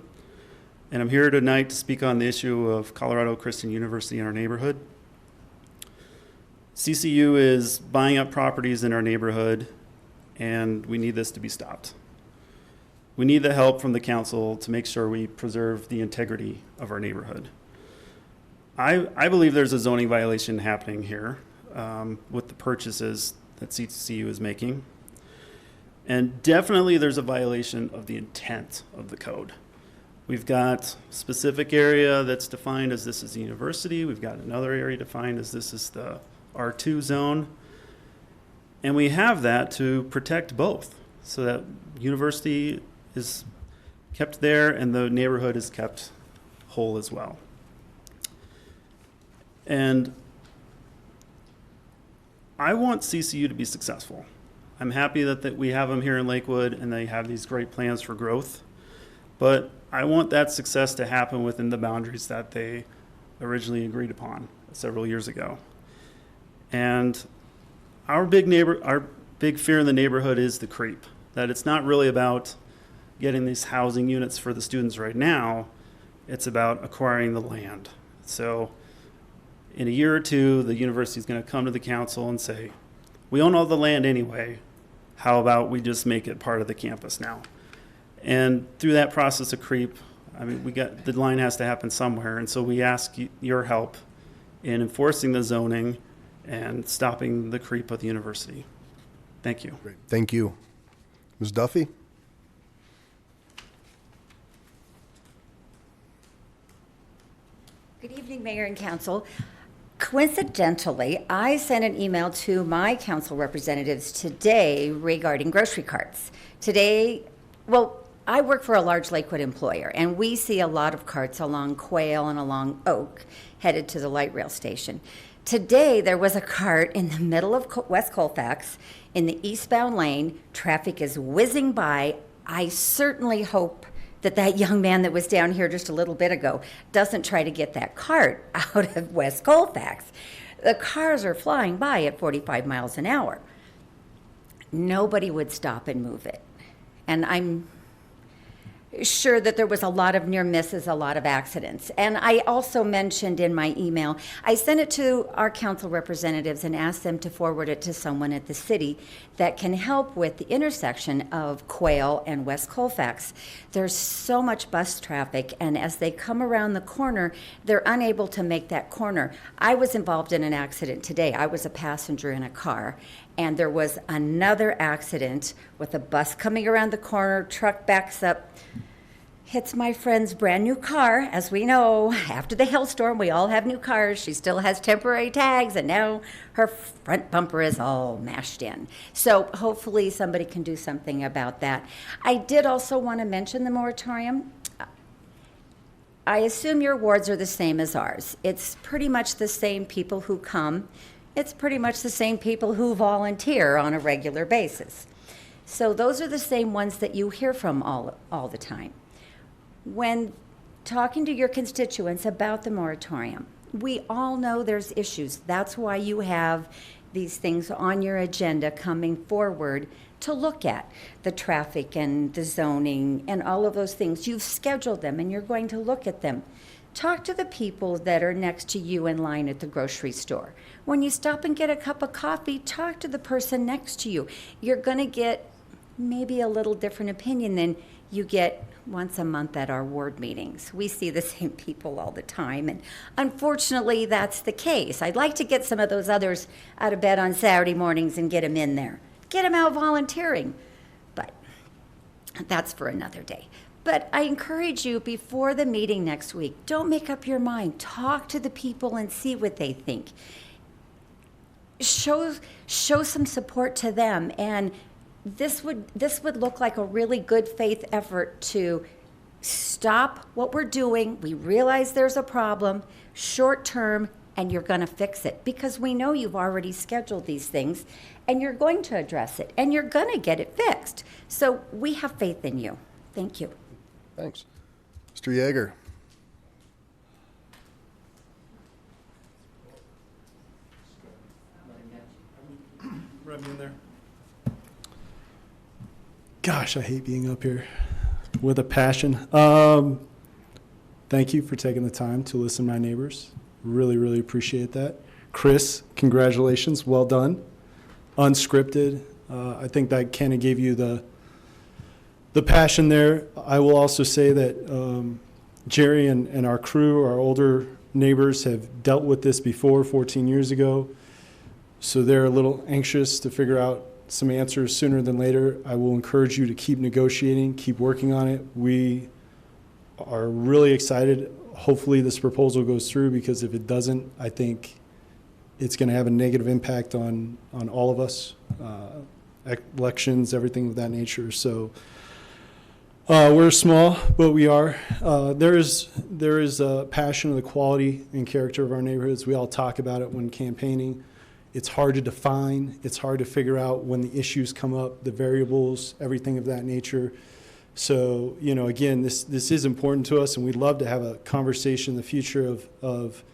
S21: And I'm here tonight to speak on the issue of Colorado Christian University in our neighborhood. CCU is buying up properties in our neighborhood, and we need this to be stopped. We need the help from the council to make sure we preserve the integrity of our neighborhood. I believe there's a zoning violation happening here with the purchases that CCU is making. And definitely there's a violation of the intent of the code. We've got a specific area that's defined as this is the university. We've got another area defined as this is the R2 zone. And we have that to protect both so that university is kept there and the neighborhood is kept whole as well. And I want CCU to be successful. I'm happy that we have them here in Lakewood and they have these great plans for growth. But I want that success to happen within the boundaries that they originally agreed upon several years ago. And our big fear in the neighborhood is the creep, that it's not really about getting these housing units for the students right now, it's about acquiring the land. So in a year or two, the university is going to come to the council and say, we own all the land anyway, how about we just make it part of the campus now? And through that process of creep, I mean, the line has to happen somewhere, and so we ask your help in enforcing the zoning and stopping the creep of the university. Thank you.
S1: Great. Thank you. Ms. Duffy?
S3: Good evening, Mayor and Council. Coincidentally, I sent an email to my council representatives today regarding grocery carts. Today, well, I work for a large Lakewood employer, and we see a lot of carts along Quail and along Oak headed to the light rail station. Today, there was a cart in the middle of West Colfax in the eastbound lane. Traffic is whizzing by. I certainly hope that that young man that was down here just a little bit ago doesn't try to get that cart out of West Colfax. The cars are flying by at 45 miles an hour. Nobody would stop and move it. And I'm sure that there was a lot of near misses, a lot of accidents. And I also mentioned in my email, I sent it to our council representatives and asked them to forward it to someone at the city that can help with the intersection of Quail and West Colfax. There's so much bus traffic, and as they come around the corner, they're unable to make that corner. I was involved in an accident today. I was a passenger in a car, and there was another accident with a bus coming around the corner, truck backs up, hits my friend's brand new car. As we know, after the hailstorm, we all have new cars. She still has temporary tags, and now her front bumper is all mashed in. So hopefully somebody can do something about that. I did also want to mention the moratorium. I assume your wards are the same as ours. It's pretty much the same people who come. It's pretty much the same people who volunteer on a regular basis. So those are the same ones that you hear from all the time. When talking to your constituents about the moratorium, we all know there's issues. That's why you have these things on your agenda coming forward to look at the traffic and the zoning and all of those things. You've scheduled them and you're going to look at them. Talk to the people that are next to you in line at the grocery store. When you stop and get a cup of coffee, talk to the person next to you. You're going to get maybe a little different opinion than you get once a month at our ward meetings. We see the same people all the time, and unfortunately that's the case. I'd like to get some of those others out of bed on Saturday mornings and get them in there. Get them out volunteering, but that's for another day. But I encourage you, before the meeting next week, don't make up your mind. Talk to the people and see what they think. Show some support to them, and this would look like a really good faith effort to stop what we're doing. We realize there's a problem, short term, and you're going to fix it because we know you've already scheduled these things and you're going to address it and you're going to get it fixed. So we have faith in you. Thank you.
S1: Thanks. Mr. Yeager.
S22: Rub me in there. Gosh, I hate being up here with a passion. Thank you for taking the time to listen to my neighbors. Really, really appreciate that. Chris, congratulations. Well done. Unscripted. I think that kind of gave you the passion there. I will also say that Jerry and our crew, our older neighbors, have dealt with this before 14 years ago. So they're a little anxious to figure out some answers sooner than later. I will encourage you to keep negotiating, keep working on it. We are really excited. Hopefully this proposal goes through, because if it doesn't, I think it's going to have a negative impact on all of us, elections, everything of that nature. So we're small, but we are. There is a passion of the quality and character of our neighborhoods. We all talk about it when campaigning. It's hard to define. It's hard to figure out when the issues come up, the variables, everything of that nature. So, you know, again, this is important to us, and we'd love to have a conversation in the future of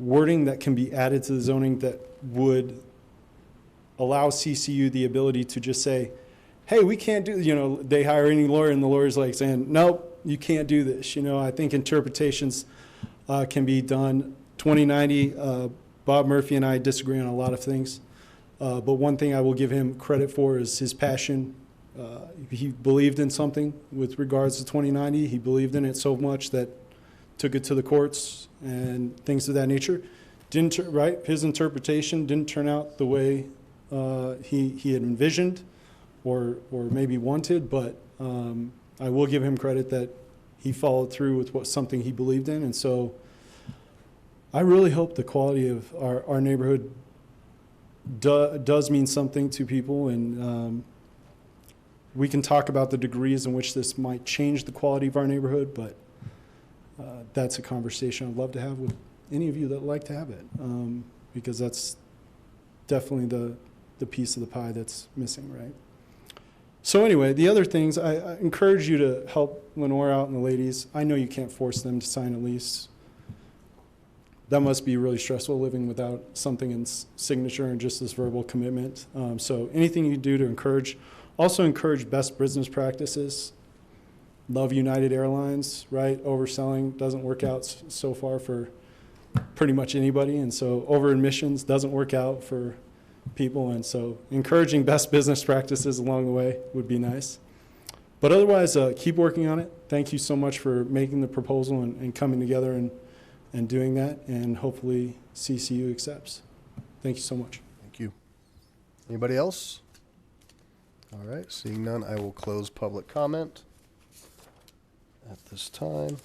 S22: wording that can be added to the zoning that would allow CCU the ability to just say, hey, we can't do, you know, they hire any lawyer and the lawyer's like saying, nope, you can't do this. You know, I think interpretations can be done. 2090, Bob Murphy and I disagree on a lot of things, but one thing I will give him credit for is his passion He believed in something with regards to 2090. He believed in it so much that took it to the courts and things of that nature. His interpretation didn't turn out the way he had envisioned or maybe wanted, but I will give him credit that he followed through with something he believed in. And so I really hope the quality of our neighborhood does mean something to people, and we can talk about the degrees in which this might change the quality of our neighborhood, but that's a conversation I'd love to have with any of you that like to have it, because that's definitely the piece of the pie that's missing, right? So anyway, the other things, I encourage you to help Lenore out and the ladies. I know you can't force them to sign a lease. That must be really stressful, living without something in signature and just this verbal commitment. So anything you do to encourage, also encourage best business practices. Love United Airlines, right? Overselling doesn't work out so far for pretty much anybody. And so over admissions doesn't work out for people. And so encouraging best business practices along the way would be nice. But otherwise, keep working on it. Thank you so much for making the proposal and coming together and doing that. And hopefully CCU accepts. Thank you so much.
S1: Thank you. Anybody else? All right, seeing none, I will close public comment at this time.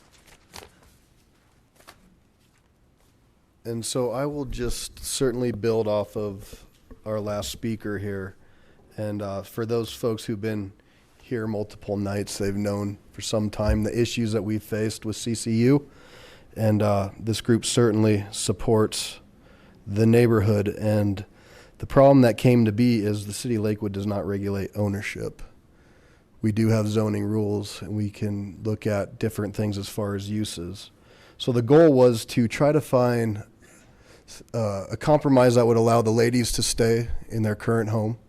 S1: And so I will just certainly build off of our last speaker here. And for those folks who've been here multiple nights, they've known for some time the issues that we've faced with CCU. And this group certainly supports the neighborhood. And the problem that came to be is the city of Lakewood does not regulate ownership. We do have zoning rules, and we can look at different things as far as uses. So the goal was to try to find a compromise that would allow the ladies to stay in their current home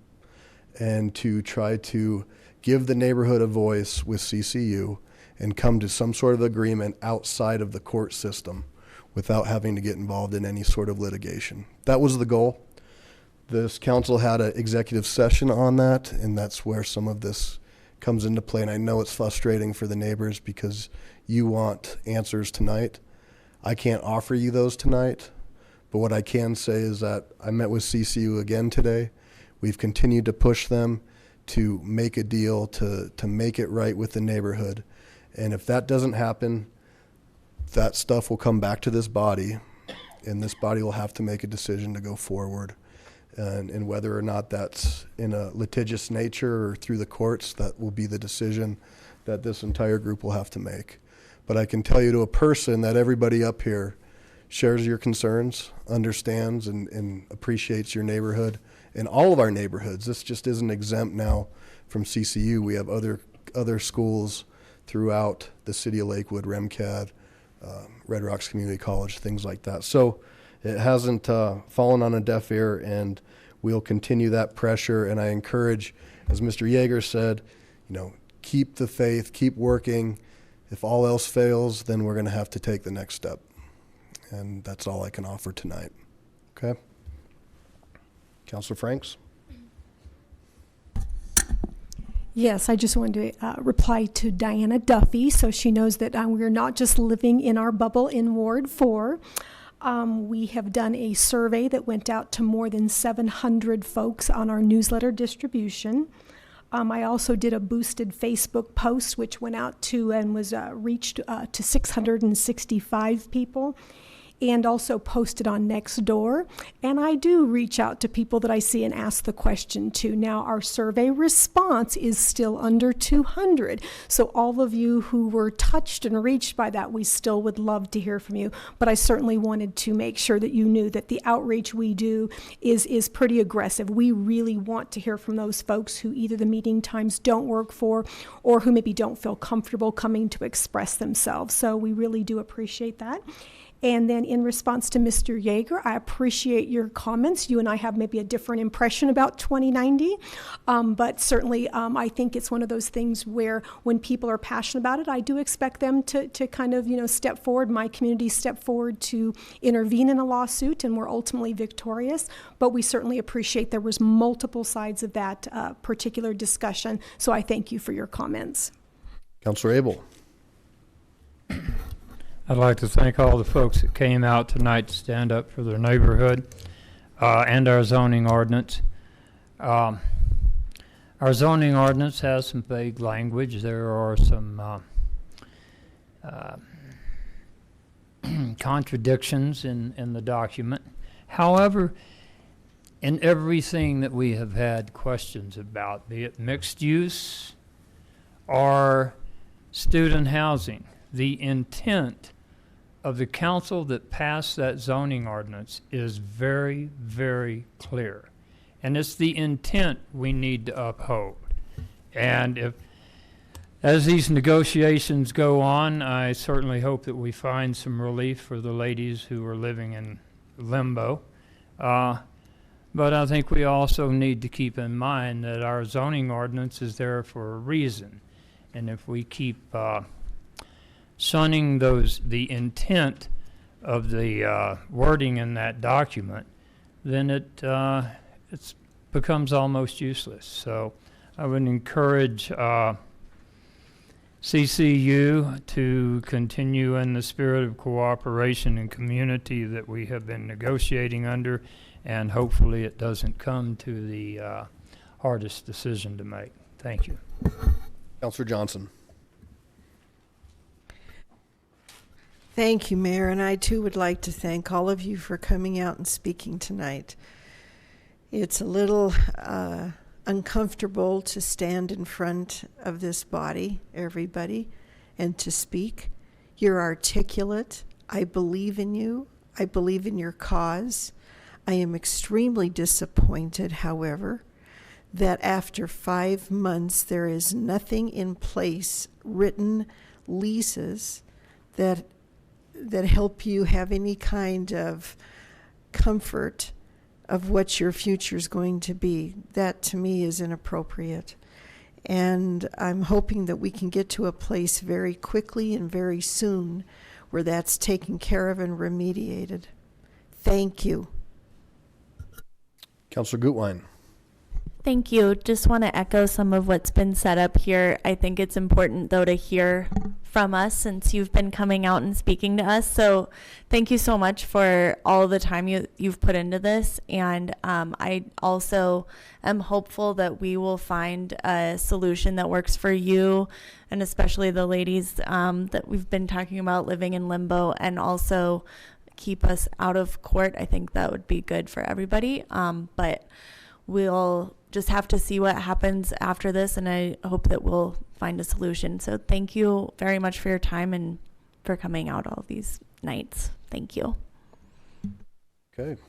S1: and to try to give the neighborhood a voice with CCU and come to some sort of agreement outside of the court system without having to get involved in any sort of litigation. That was the goal. This council had an executive session on that, and that's where some of this comes into play. And I know it's frustrating for the neighbors because you want answers tonight. I can't offer you those tonight, but what I can say is that I met with CCU again today. We've continued to push them to make a deal, to make it right with the neighborhood. And if that doesn't happen, that stuff will come back to this body, and this body will have to make a decision to go forward. And whether or not that's in a litigious nature or through the courts, that will be the decision that this entire group will have to make. But I can tell you to a person that everybody up here shares your concerns, understands and appreciates your neighborhood and all of our neighborhoods. This just isn't exempt now from CCU. We have other schools throughout the city of Lakewood, REMCAD, Red Rocks Community College, things like that. So it hasn't fallen on a deaf ear, and we'll continue that pressure. And I encourage, as Mr. Yeager said, keep the faith, keep working. If all else fails, then we're going to have to take the next step. And that's all I can offer tonight. Okay? Councilor Franks?
S4: Yes, I just wanted to reply to Diana Duffy so she knows that we're not just living in our bubble in Ward 4. We have done a survey that went out to more than 700 folks on our newsletter distribution. I also did a boosted Facebook post which went out to and was reached to 665 people, and also posted on Nextdoor. And I do reach out to people that I see and ask the question to. Now, our survey response is still under 200. So all of you who were touched and reached by that, we still would love to hear from you. But I certainly wanted to make sure that you knew that the outreach we do is pretty aggressive. We really want to hear from those folks who either the meeting times don't work for or who maybe don't feel comfortable coming to express themselves. So we really do appreciate that. And then in response to Mr. Yeager, I appreciate your comments. You and I have maybe a different impression about 2090, but certainly I think it's one of those things where when people are passionate about it, I do expect them to kind of, step forward, my community step forward to intervene in a lawsuit, and we're ultimately victorious. But we certainly appreciate there was multiple sides of that particular discussion, so I thank you for your comments.
S1: Councilor Abel.
S2: I'd like to thank all the folks that came out tonight to stand up for their neighborhood and our zoning ordinance. Our zoning ordinance has some vague language. There are some contradictions in the document. However, in everything that we have had questions about, be it mixed use or student housing, the intent of the council that passed that zoning ordinance is very, very clear. And it's the intent we need to uphold. And as these negotiations go on, I certainly hope that we find some relief for the ladies who are living in limbo. But I think we also need to keep in mind that our zoning ordinance is there for a reason. And if we keep shunning the intent of the wording in that document, then it becomes almost useless. So I would encourage CCU to continue in the spirit of cooperation and community that we have been negotiating under, and hopefully it doesn't come to the hardest decision to make. Thank you.
S1: Councilor Johnson.
S5: Thank you, Mayor, and I too would like to thank all of you for coming out and speaking tonight. It's a little uncomfortable to stand in front of this body, everybody, and to speak. You're articulate. I believe in you. I believe in your cause. I am extremely disappointed, however, that after 5 months there is nothing in place, written leases that help you have any kind of comfort of what your future is going to be. That to me is inappropriate. And I'm hoping that we can get to a place very quickly and very soon where that's taken care of and remediated. Thank you.
S1: Councilor Gutwein.
S23: Thank you. Just want to echo some of what's been set up here. I think it's important, though, to hear from us since you've been coming out and speaking to us. So thank you so much for all the time you've put into this. And I also am hopeful that we will find a solution that works for you, and especially the ladies that we've been talking about living in limbo, and also keep us out of court. I think that would be good for everybody. But we'll just have to see what happens after this, and I hope that we'll find a solution. So thank you very much for your time and for coming out all these nights. Thank you.
S1: Okay.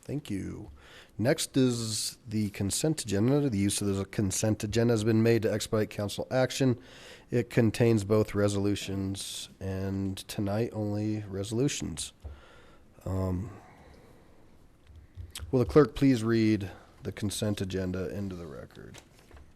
S1: Thank you. Next is the consent agenda. The use of the consent agenda has been made to expedite council action. It contains both resolutions, and tonight only resolutions. Will the clerk please read the consent agenda into the record?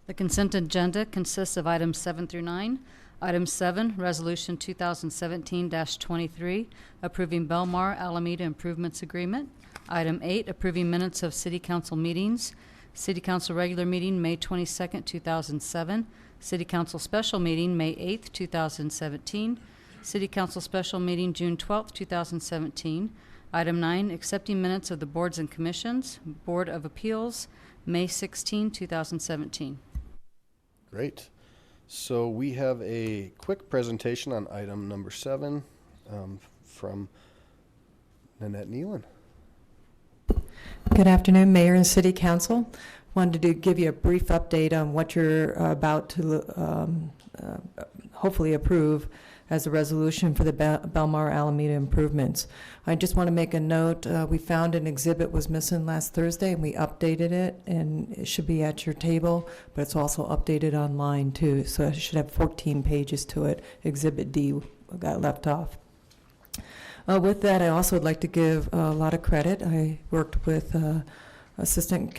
S24: The consent agenda consists of items 7 through 9. Item 7, Resolution 2017-23, approving Belmar Alameda Improvements Agreement. Item 8, approving minutes of City Council meetings. City Council regular meeting, May 22nd, 2007. City Council special meeting, May 8th, 2017. City Council special meeting, June 12th, 2017. Item 9, accepting minutes of the boards and commissions. Board of Appeals, May 16, 2017.
S1: Great. So we have a quick presentation on item number 7 from Nanette Nealon.
S25: Good afternoon, Mayor and City Council. Wanted to give you a brief update on what you're about to hopefully approve as a resolution for the Belmar Alameda improvements. I just want to make a note. We found an exhibit was missing last Thursday, and we updated it, and it should be at your table, but it's also updated online too. So it should have 14 pages to it. Exhibit D got left off. With that, I also would like to give a lot of credit. I worked with Assistant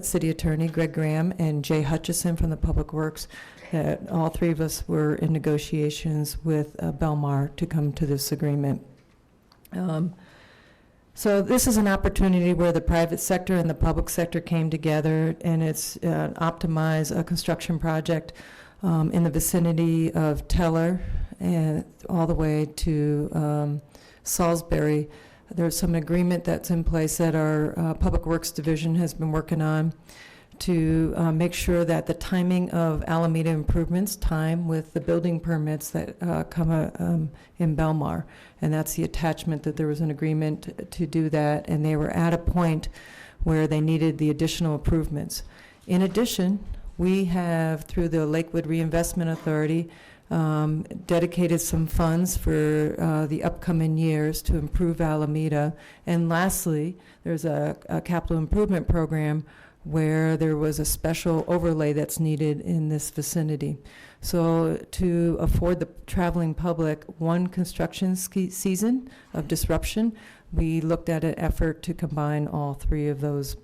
S25: City Attorney Greg Graham and Jay Hutchison from the Public Works. All three of us were in negotiations with Belmar to come to this agreement. So this is an opportunity where the private sector and the public sector came together, and it's optimize a construction project in the vicinity of Teller and all the way to Salisbury. There's some agreement that's in place that our Public Works Division has been working on to make sure that the timing of Alameda improvements time with the building permits that come in Belmar. And that's the attachment, that there was an agreement to do that, and they were at a point where they needed the additional improvements. In addition, we have, through the Lakewood Reinvestment Authority, dedicated some funds for the upcoming years to improve Alameda. And lastly, there's a capital improvement program where there was a special overlay that's needed in this vicinity. So to afford the traveling public one construction season of disruption, we looked at an effort to combine all three of those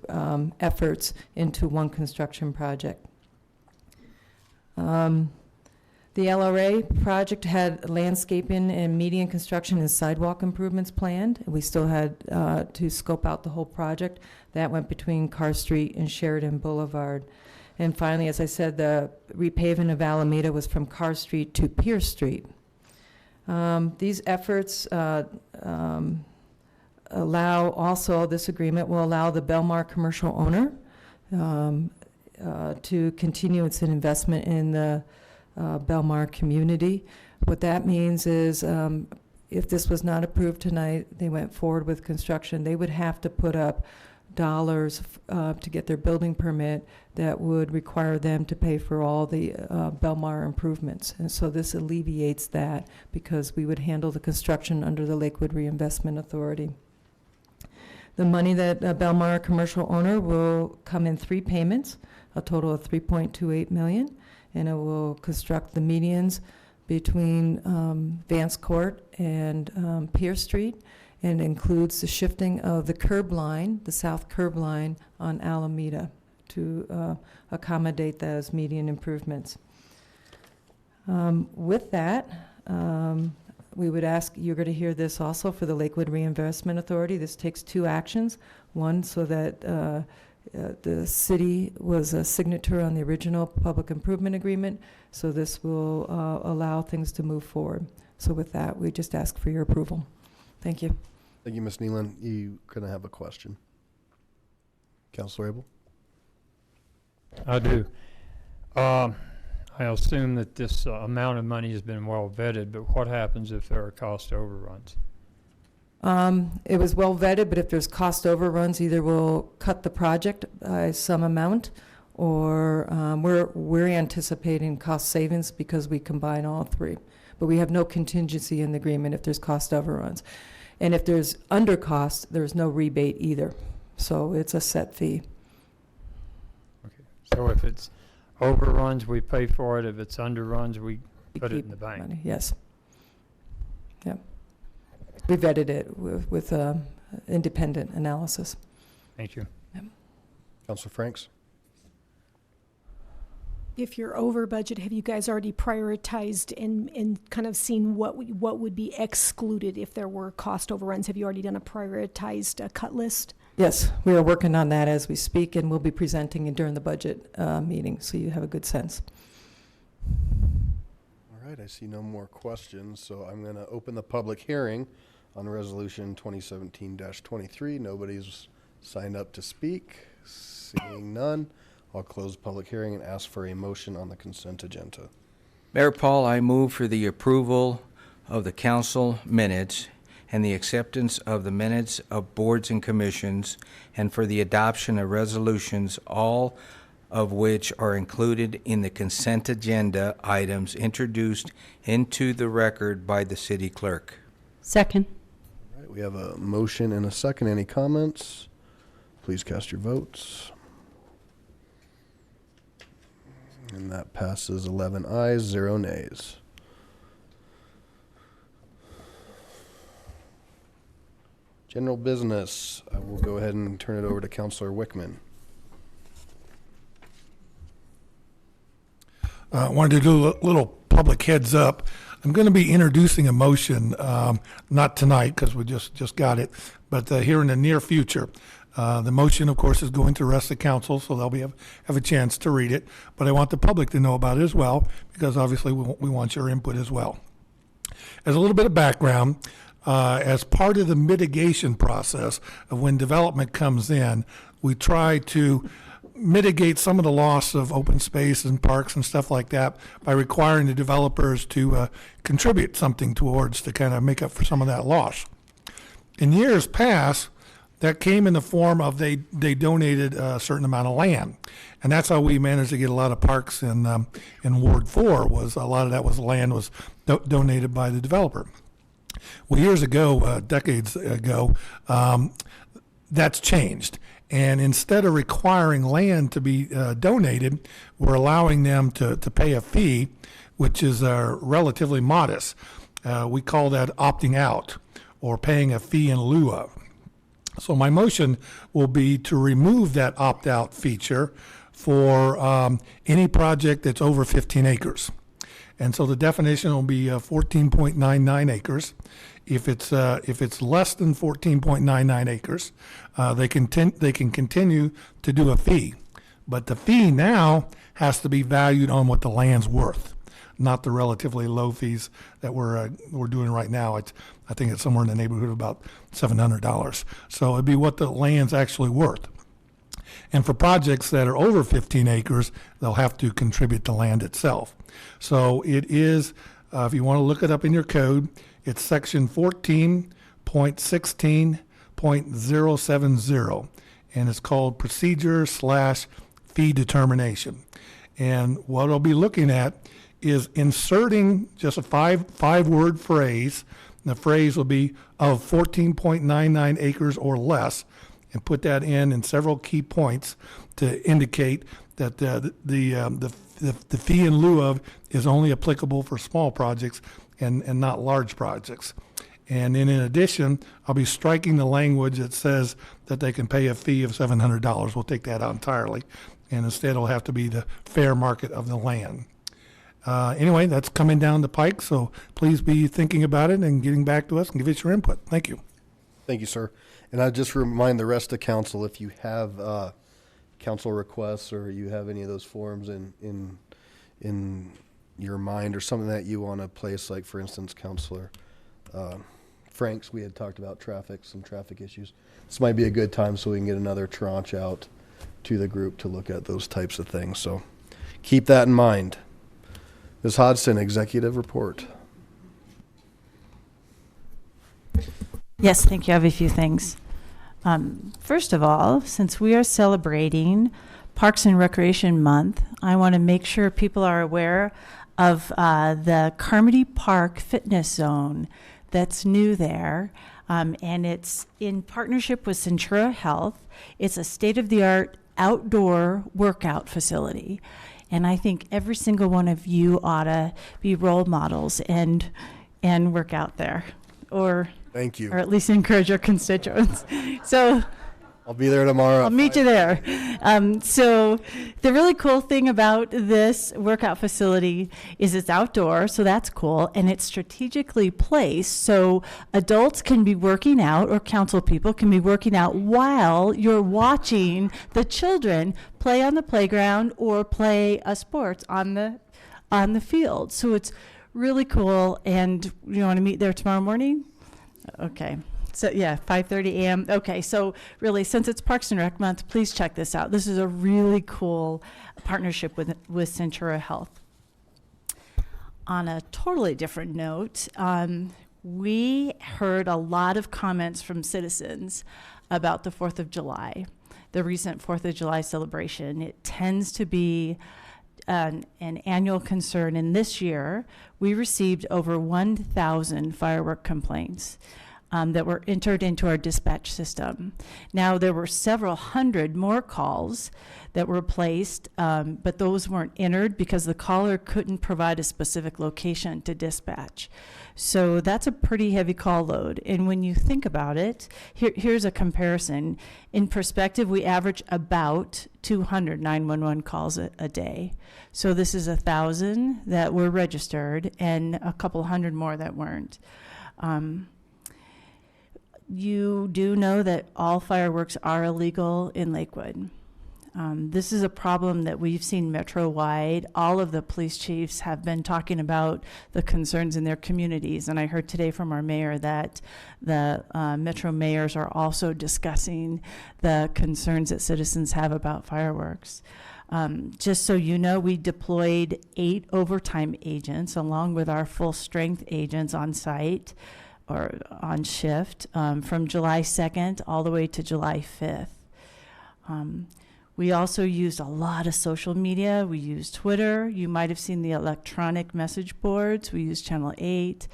S25: efforts into one construction project. The LRA project had landscaping and median construction and sidewalk improvements planned. We still had to scope out the whole project. That went between Carr Street and Sheridan Boulevard. And finally, as I said, the repaving of Alameda was from Carr Street to Pierce Street. These efforts allow also, this agreement will allow the Belmar commercial owner to continue its investment in the Belmar community. What that means is if this was not approved tonight, they went forward with construction, they would have to put up dollars to get their building permit that would require them to pay for all the Belmar improvements. And so this alleviates that because we would handle the construction under the Lakewood Reinvestment Authority. The money that Belmar commercial owner will come in 3 payments, a total of $3.28 million, and it will construct the medians between Vance Court and Pierce Street, and includes the shifting of the curb line, the south curb line on Alameda to accommodate those median improvements. With that, we would ask, you're going to hear this also for the Lakewood Reinvestment Authority. This takes 2 actions. One, so that the city was a signature on the original public improvement agreement, so this will allow things to move forward. So with that, we just ask for your approval. Thank you.
S1: Thank you, Ms. Nealon. You gonna have a question? Councilor Abel?
S2: I do. I assume that this amount of money has been well vetted, but what happens if there are cost overruns?
S25: It was well vetted, but if there's cost overruns, either we'll cut the project by some amount, or we're anticipating cost savings because we combine all 3. But we have no contingency in the agreement if there's cost overruns. And if there's under cost, there's no rebate either. So it's a set fee.
S2: Okay. So if it's overruns, we pay for it. If it's underruns, we put it in the bank.
S25: Money. Yes. Yeah. We vetted it with independent analysis.
S2: Thank you.
S25: Yep.
S1: Councilor Franks?
S4: If you're over budget, have you guys already prioritized and kind of seen what would be excluded if there were cost overruns? Have you already done a prioritized cut list?
S25: Yes, we are working on that as we speak, and we'll be presenting it during the budget meeting, so you have a good sense.
S1: All right, I see no more questions, so I'm going to open the public hearing on Resolution 2017-23. Nobody's signed up to speak. Seeing none, I'll close the public hearing and ask for a motion on the consent agenda.
S7: Mayor Paul, I move for the approval of the council minutes and the acceptance of the minutes of boards and commissions, and for the adoption of resolutions, all of which are included in the consent agenda items introduced into the record by the city clerk.
S19: Second.
S1: All right, we have a motion and a second. Any comments? Please cast your votes. And that passes 11 ayes, 0 nays. General business, I will go ahead and turn it over to Councilor Wickman.
S8: I wanted to do a little public heads up. I'm going to be introducing a motion, not tonight because we just got it, but here in the near future. The motion, of course, is going to the rest of the council, so they'll have a chance to read it. But I want the public to know about it as well, because obviously we want your input as well. As a little bit of background, as part of the mitigation process of when development comes in, we try to mitigate some of the loss of open space and parks and stuff like that by requiring the developers to contribute something towards to kind of make up for some of that loss. In years past, that came in the form of they donated a certain amount of land, and that's how we managed to get a lot of parks in Ward 4. Was a lot of that was land was donated by the developer. Well, years ago, decades ago, that's changed. And instead of requiring land to be donated, we're allowing them to pay a fee, which is relatively modest. We call that opting out or paying a fee in lieu of. So my motion will be to remove that opt-out feature for any project that's over 15 acres. And so the definition will be 14.99 acres. If it's less than 14.99 acres, they can continue to do a fee, but the fee now has to be valued on what the land's worth, not the relatively low fees that we're doing right now. I think it's somewhere in the neighborhood of about $700. So it'd be what the land's actually worth. And for projects that are over 15 acres, they'll have to contribute the land itself. So it is, if you want to look it up in your code, it's section 14.16.070, and it's called procedure/fee determination. And what I'll be looking at is inserting just a five-word phrase. And the phrase will be of 14.99 acres or less, and put that in several key points to indicate that the fee in lieu of is only applicable for small projects and not large projects. And then in addition, I'll be striking the language that says that they can pay a fee of $700. We'll take that out entirely, and instead it'll have to be the fair market of the land. Anyway, that's coming down the pike, so please be thinking about it and getting back to us and give us your input. Thank you.
S1: Thank you, sir. And I'll just remind the rest of council, if you have council requests or you have any of those forms in your mind or something that you want to place, like for instance, Councilor Franks, we had talked about some traffic issues. This might be a good time so we can get another tranche out to the group to look at those types of things. So keep that in mind. Ms. Hodgson, executive report.
S9: Yes, thank you. I have a few things. First of all, since we are celebrating Parks and Recreation Month, I want to make sure people are aware of the Carmody Park Fitness Zone that's new there. And it's in partnership with Centura Health. It's a state-of-the-art outdoor workout facility. And I think every single one of you ought to be role models and work out there.
S1: Thank you.
S9: Or at least encourage your constituents. So
S1: I'll be there tomorrow.
S9: I'll meet you there. So the really cool thing about this workout facility is it's outdoor, so that's cool, and it's strategically placed so adults can be working out, or council people can be working out while you're watching the children play on the playground or play sports on the field. So it's really cool, and you want to meet there tomorrow morning? Okay. So yeah, 5:30 a.m. Okay, so really, since it's Parks and Rec Month, please check this out. This is a really cool partnership with Centura Health. On a totally different note, we heard a lot of comments from citizens about the 4th of July, the recent 4th of July celebration. It tends to be an annual concern, and this year we received over 1,000 firework complaints. that were entered into our dispatch system. Now, there were several hundred more calls that were placed, but those weren't entered because the caller couldn't provide a specific location to dispatch. So that's a pretty heavy call load. And when you think about it, here's a comparison. In perspective, we average about 200 911 calls a day. So this is 1,000 that were registered and a couple hundred more that weren't. You do know that all fireworks are illegal in Lakewood. This is a problem that we've seen metro-wide. All of the police chiefs have been talking about the concerns in their communities, and I heard today from our mayor that the metro mayors are also discussing the concerns that citizens have about fireworks. Just so you know, we deployed 8 overtime agents along with our full-strength agents on site or on shift from July 2nd all the way to July 5th. We also used a lot of social media. We used Twitter. You might have seen the electronic message boards. We used Channel 8.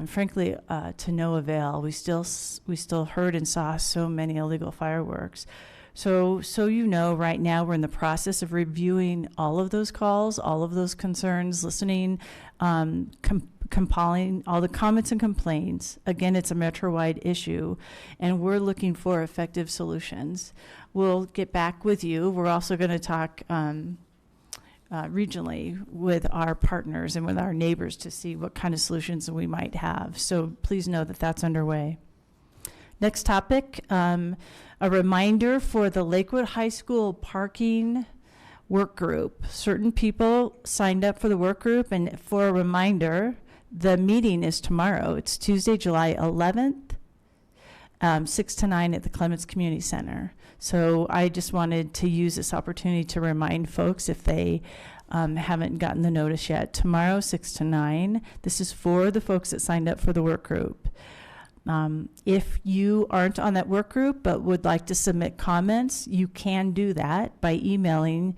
S9: Frankly, to no avail. We still heard and saw so many illegal fireworks. So you know, right now we're in the process of reviewing all of those calls, all of those concerns, listening, compiling all the comments and complaints. Again, it's a metro-wide issue, and we're looking for effective solutions. We'll get back with you. We're also going to talk regionally with our partners and with our neighbors to see what kind of solutions we might have. So please know that that's underway. Next topic, a reminder for the Lakewood High School parking work group. Certain people signed up for the work group, and for a reminder, the meeting is tomorrow. It's Tuesday, July 11th, 6 to 9 at the Clements Community Center. So I just wanted to use this opportunity to remind folks if they haven't gotten the notice yet. Tomorrow, 6 to 9. This is for the folks that signed up for the work group. If you aren't on that work group but would like to submit comments, you can do that by emailing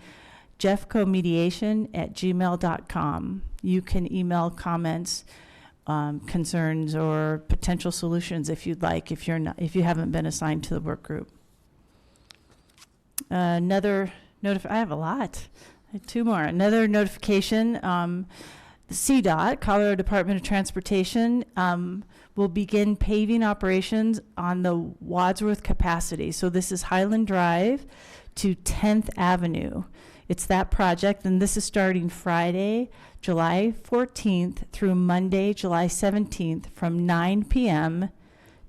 S9: jeffcomediation@gmail.com. You can email comments, concerns, or potential solutions if you'd like, if you haven't been assigned to the work group. I have a lot. I have 2 more. Another notification, the CDOT, Colorado Department of Transportation, will begin paving operations on the Wadsworth capacity. So this is Highland Drive to 10th Avenue. It's that project, and this is starting Friday, July 14th through Monday, July 17th from 9 p.m.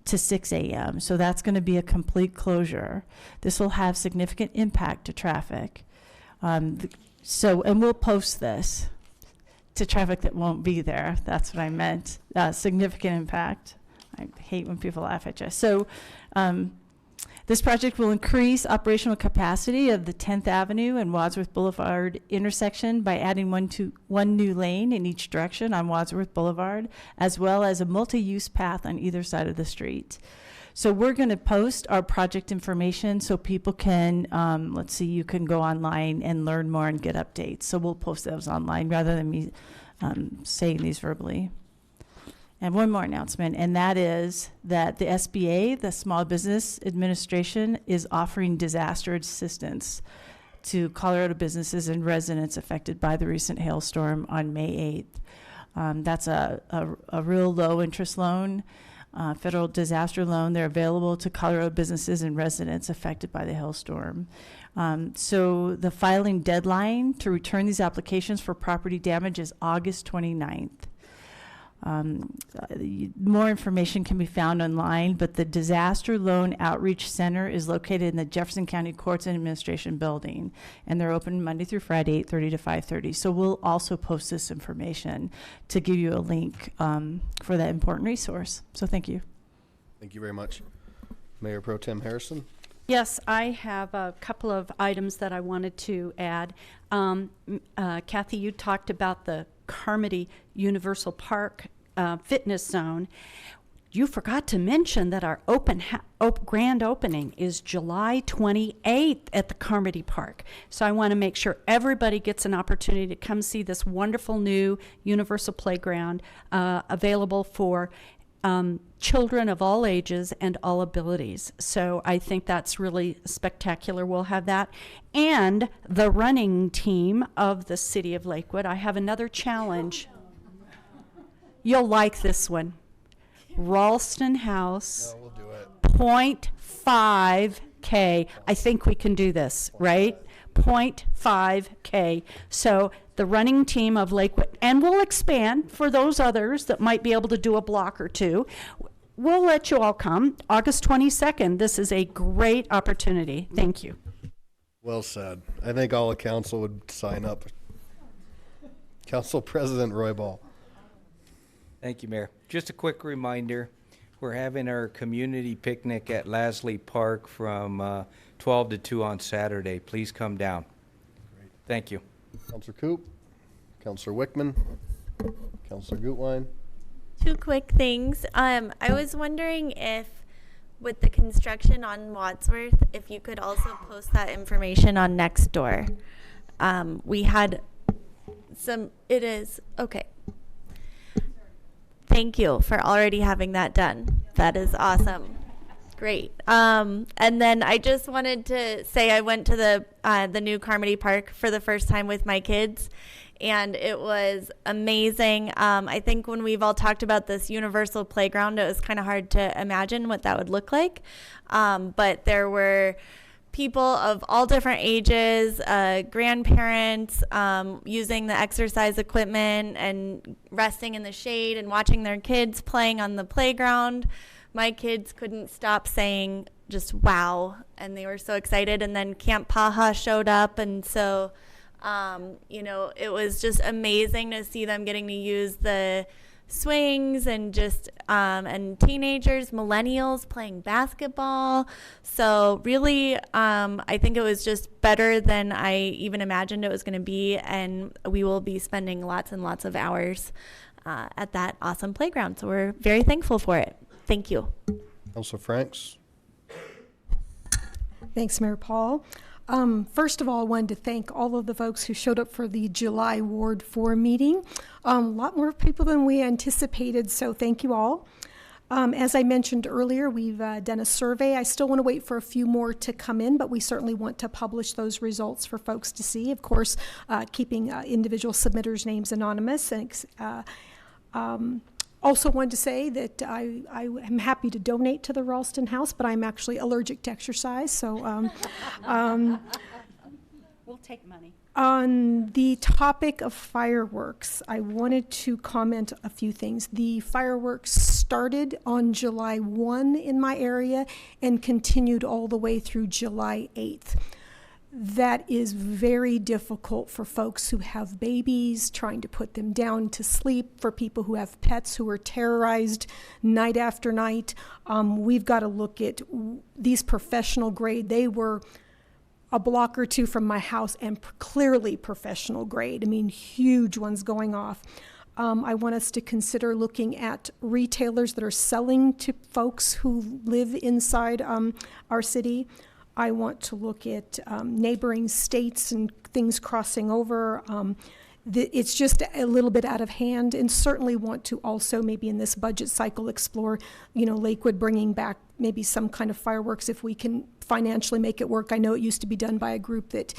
S9: to 6 a.m. So that's going to be a complete closure. This will have significant impact to traffic. And we'll post this to traffic that won't be there. That's what I meant. Significant impact. I hate when people laugh at you. So this project will increase operational capacity of the 10th Avenue and Wadsworth Boulevard intersection by adding one new lane in each direction on Wadsworth Boulevard, as well as a multi-use path on either side of the street. So we're going to post our project information so people can, you can go online and learn more and get updates. So we'll post those online rather than me saying these verbally. And one more announcement, and that is that the SBA, the Small Business Administration, is offering disaster assistance to Colorado businesses and residents affected by the recent hailstorm on May 8th. That's a real low interest loan, federal disaster loan. They're available to Colorado businesses and residents affected by the hailstorm. So the filing deadline to return these applications for property damage is August 29th. More information can be found online, but the Disaster Loan Outreach Center is located in the Jefferson County Courts and Administration Building, and they're open Monday through Friday, 8:30 to 5:30. So we'll also post this information to give you a link for that important resource. So thank you.
S1: Thank you very much. Mayor Pro Tem Harrison.
S6: Yes, I have a couple of items that I wanted to add. Kathy, you talked about the Carmody Universal Park fitness zone. You forgot to mention that our grand opening is July 28th at the Carmody Park. So I want to make sure everybody gets an opportunity to come see this wonderful new universal playground available for children of all ages and all abilities. So I think that's really spectacular. We'll have that. And the running team of the city of Lakewood. I have another challenge. You'll like this one. Ralston House, 0.5K. I think we can do this, right? 0.5K. So the running team of Lakewood, and we'll expand for those others that might be able to do a block or two. We'll let you all come. August 22nd, this is a great opportunity. Thank you.
S1: Well said. I think all of council would sign up. Council President Roy Ball.
S7: Thank you, Mayor. Just a quick reminder, we're having our community picnic at Lasley Park from 12 to 2 on Saturday. Please come down.
S1: Great.
S7: Thank you.
S1: Councilor Coop, Councilor Wickman, Councilor Gutwein.
S23: Two quick things. I was wondering if, with the construction on Wadsworth, if you could also post that information on Nextdoor. We had some, it is, okay. Thank you for already having that done. That is awesome. Great. And then I just wanted to say I went to the new Carmody Park for the first time with my kids, and it was amazing. I think when we've all talked about this universal playground, it was kind of hard to imagine what that would look like. But there were people of all different ages, grandparents, using the exercise equipment and resting in the shade and watching their kids playing on the playground. My kids couldn't stop saying just wow, and they were so excited. And then Camp Paha showed up, and so you know, it was just amazing to see them getting to use the swings and just and teenagers, millennials playing basketball. So really, I think it was just better than I even imagined it was going to be, and we will be spending lots and lots of hours at that awesome playground. So we're very thankful for it. Thank you.
S1: Councilor Franks.
S4: Thanks, Mayor Paul. First of all, I wanted to thank all of the folks who showed up for the July Ward 4 meeting. A lot more people than we anticipated, so thank you all. As I mentioned earlier, we've done a survey. I still want to wait for a few more to come in, but we certainly want to publish those results for folks to see. Of course, keeping individual submitters' names anonymous. And also wanted to say that I am happy to donate to the Ralston House, but I'm actually allergic to exercise, so
S6: we'll take money.
S4: On the topic of fireworks, I wanted to comment a few things. The fireworks started on July 1 in my area and continued all the way through July 8th. That is very difficult for folks who have babies, trying to put them down to sleep, for people who have pets who are terrorized night after night. We've got to look at these professional grade. They were a block or two from my house and clearly professional grade. I mean, huge ones going off. I want us to consider looking at retailers that are selling to folks who live inside our city. I want to look at neighboring states and things crossing over. It's just a little bit out of hand, and certainly want to also maybe in this budget cycle explore, you know, Lakewood bringing back maybe some kind of fireworks if we can financially make it work. I know it used to be done by a group that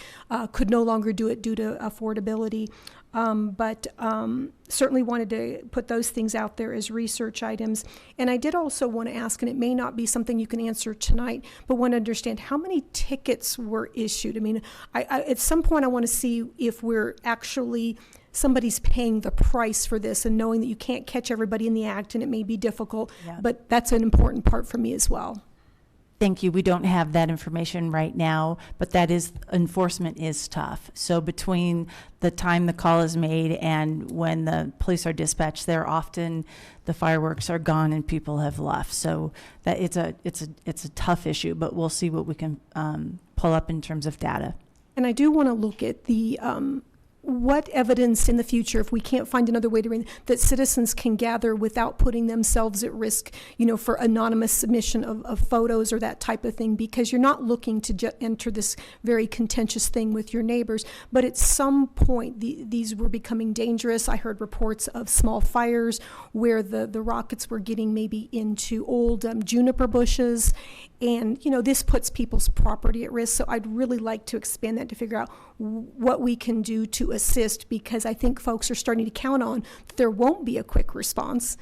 S4: could no longer do it due to affordability. But certainly wanted to put those things out there as research items. And I did also want to ask, and it may not be something you can answer tonight, but want to understand how many tickets were issued. I mean, I at some point I want to see if we're actually, somebody's paying the price for this, and knowing that you can't catch everybody in the act and it may be difficult, but that's an important part for me as well.
S9: Thank you. We don't have that information right now, but that is, enforcement is tough. So between the time the call is made and when the police are dispatched, there often the fireworks are gone and people have left. So that it's a tough issue, but we'll see what we can pull up in terms of data.
S4: And I do want to look at the what evidence in the future, if we can't find another way to, that citizens can gather without putting themselves at risk, for anonymous submission of photos or that type of thing, because you're not looking to enter this very contentious thing with your neighbors. But at some point, these were becoming dangerous. I heard reports of small fires where the rockets were getting maybe into old juniper bushes. And, this puts people's property at risk. So I'd really like to expand that to figure out what we can do to assist, because I think folks are starting to count on that there won't be a quick response.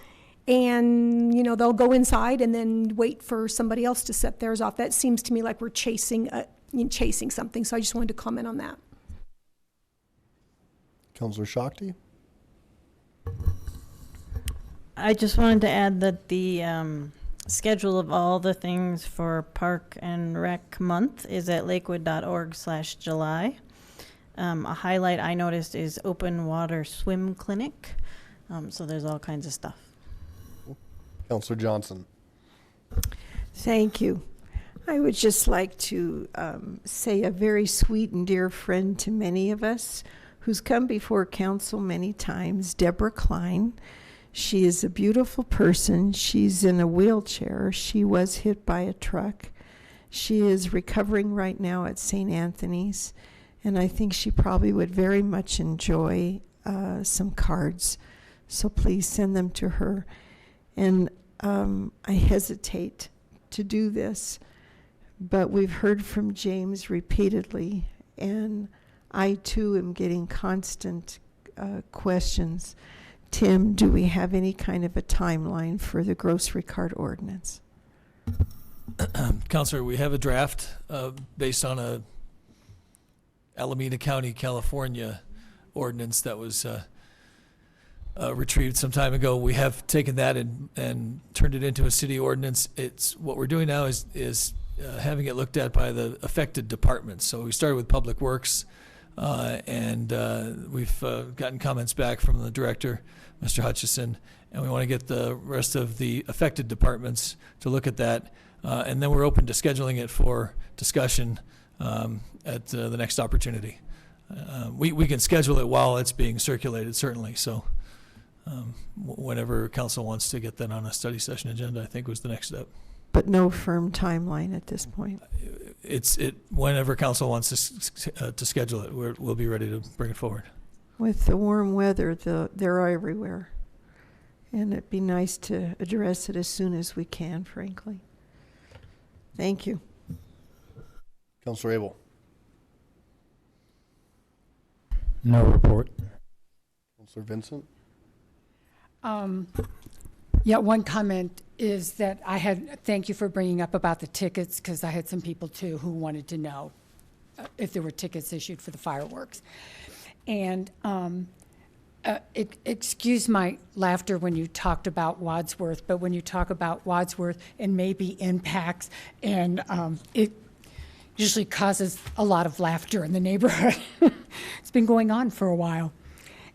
S4: And, they'll go inside and then wait for somebody else to set theirs off. That seems to me like we're chasing something. So I just wanted to comment on that.
S1: Councilor Shakti?
S10: I just wanted to add that the schedule of all the things for Park and Rec Month is at lakewood.org/July. A highlight I noticed is open water swim clinic. So there's all kinds of stuff.
S1: Councilor Johnson.
S5: Thank you. I would just like to say a very sweet and dear friend to many of us who's come before council many times, Deborah Klein. She is a beautiful person. She's in a wheelchair. She was hit by a truck. She is recovering right now at St. Anthony's, and I think she probably would very much enjoy some cards. So please send them to her. And I hesitate to do this, but we've heard from James repeatedly, and I too am getting constant questions. Tim, do we have any kind of a timeline for the grocery cart ordinance?
S11: Councilor, we have a draft based on a Alameda County, California ordinance that was retrieved some time ago. We have taken that and turned it into a city ordinance. It's what we're doing now is having it looked at by the affected departments. So we started with Public Works, and we've gotten comments back from the director, Mr. Hutchison, and we want to get the rest of the affected departments to look at that. And then we're open to scheduling it for discussion at the next opportunity. We can schedule it while it's being circulated, certainly. So whenever council wants to get that on a study session agenda, I think was the next step.
S5: But no firm timeline at this point.
S11: Whenever council wants to schedule it, we'll be ready to bring it forward.
S5: With the warm weather, they're everywhere. And it'd be nice to address it as soon as we can, frankly. Thank you.
S1: Councilor Abel.
S2: No report.
S1: Councilor Vincent.
S12: Yeah, one comment is that thank you for bringing up about the tickets, because I had some people too who wanted to know if there were tickets issued for the fireworks. And excuse my laughter when you talked about Wadsworth, but when you talk about Wadsworth and maybe impacts, and it usually causes a lot of laughter in the neighborhood. It's been going on for a while.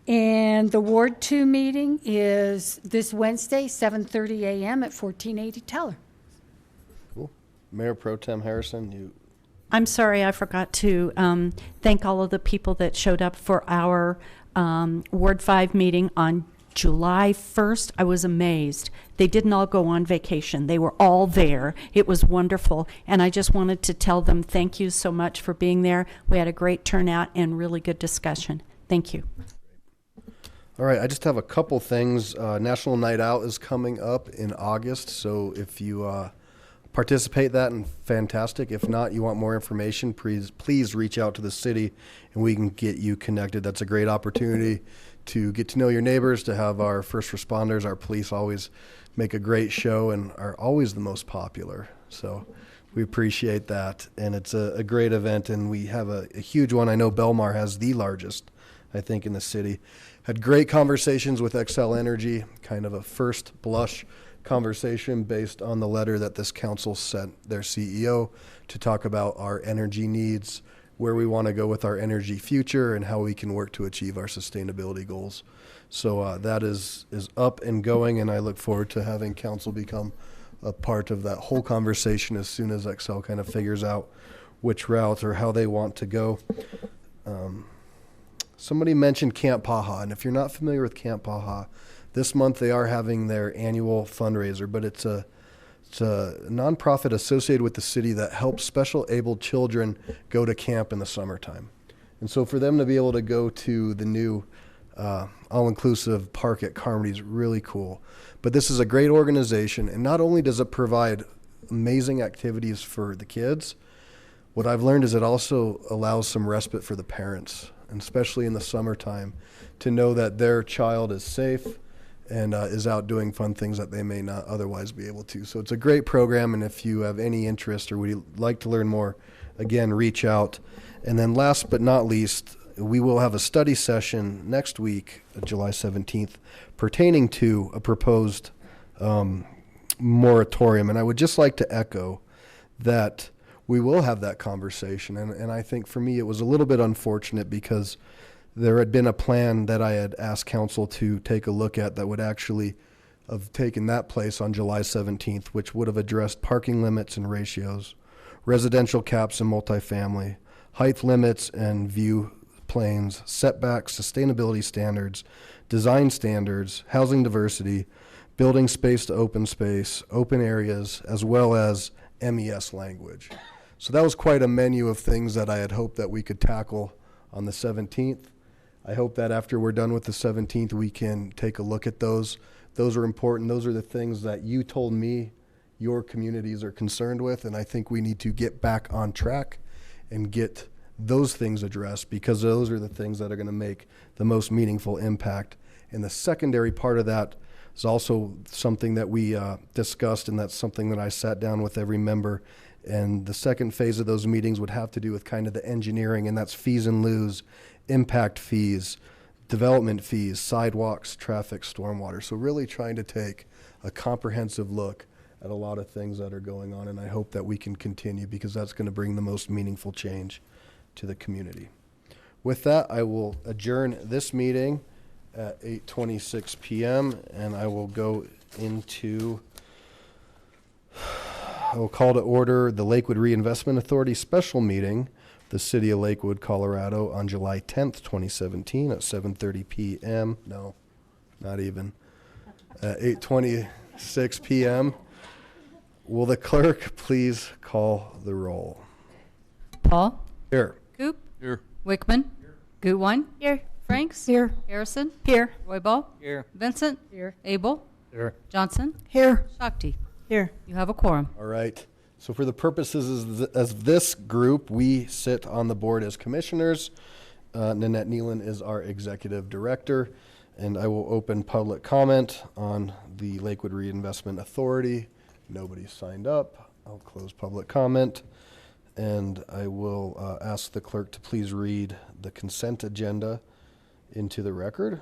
S12: And the Ward 2 meeting is this Wednesday, 7:30 a.m. at 1480 Teller.
S1: Cool. Mayor Pro Tem Harrison,
S6: I'm sorry, I forgot to thank all of the people that showed up for our Ward 5 meeting on July 1st. I was amazed. They didn't all go on vacation. They were all there. It was wonderful. And I just wanted to tell them thank you so much for being there. We had a great turnout and really good discussion. Thank you.
S1: All right, I just have a couple things. National Night Out is coming up in August, so if you participate that, and fantastic. If not, you want more information, please reach out to the city and we can get you connected. That's a great opportunity to get to know your neighbors, to have our first responders, our police always make a great show and are always the most popular. So we appreciate that. And it's a great event, and we have a huge one. I know Belmar has the largest, I think, in the city. Had great conversations with Xcel Energy, kind of a first blush conversation based on the letter that this council sent their CEO to talk about our energy needs, where we want to go with our energy future, and how we can work to achieve our sustainability goals. So that is up and going, and I look forward to having council become a part of that whole conversation as soon as Xcel kind of figures out which route or how they want to go. Somebody mentioned Camp Paha, and if you're not familiar with Camp Paha, this month they are having their annual fundraiser, but it's a nonprofit associated with the city that helps special abled children go to camp in the summertime. And so for them to be able to go to the new all-inclusive park at Carmody is really cool. But this is a great organization, and not only does it provide amazing activities for the kids, what I've learned is it also allows some respite for the parents, and especially in the summertime, to know that their child is safe and is out doing fun things that they may not otherwise be able to. So it's a great program, and if you have any interest or would like to learn more, again, reach out. And then last but not least, we will have a study session next week, July 17th, pertaining to a proposed moratorium. And I would just like to echo that we will have that conversation. And I think for me it was a little bit unfortunate because there had been a plan that I had asked council to take a look at that would actually have taken that place on July 17th, which would have addressed parking limits and ratios, residential caps and multifamily, height limits and view planes, setbacks, sustainability standards, design standards, housing diversity, building space to open space, open areas, as well as MES language. So that was quite a menu of things that I had hoped that we could tackle on the 17th. I hope that after we're done with the 17th, we can take a look at those. Those are important. Those are the things that you told me your communities are concerned with, and I think we need to get back on track and get those things addressed, because those are the things that are going to make the most meaningful impact. And the secondary part of that is also something that we discussed, and that's something that I sat down with every member. And the second phase of those meetings would have to do with kind of the engineering, and that's fees and lieu, impact fees, development fees, sidewalks, traffic, stormwater. So really trying to take a comprehensive look at a lot of things that are going on, and I hope that we can continue, because that's going to bring the most meaningful change to the community. With that, I will adjourn this meeting at 8:26 p.m. and I will go into, I will call to order the Lakewood Reinvestment Authority special meeting, the City of Lakewood, Colorado, on July 10th, 2017 at 7:30 p.m. No, not even. At 8:26 p.m. Will the clerk please call the roll?
S24: Paul?
S1: Here.
S24: Coop? Here. Wickman? Here. Gutwein?
S23: Here.
S24: Franks?
S4: Here.
S24: Harrison?
S9: Here.
S24: Royball?
S7: Here.
S24: Vincent?
S9: Here.
S24: Abel?
S2: Here.
S24: Johnson?
S4: Here.
S24: Shakti?
S9: Here.
S24: You have a quorum.
S1: All right. So for the purposes of this group, we sit on the board as commissioners. Nanette Nealon is our executive director, and I will open public comment on the Lakewood Reinvestment Authority. Nobody signed up. I'll close public comment, and I will ask the clerk to please read the consent agenda into the record.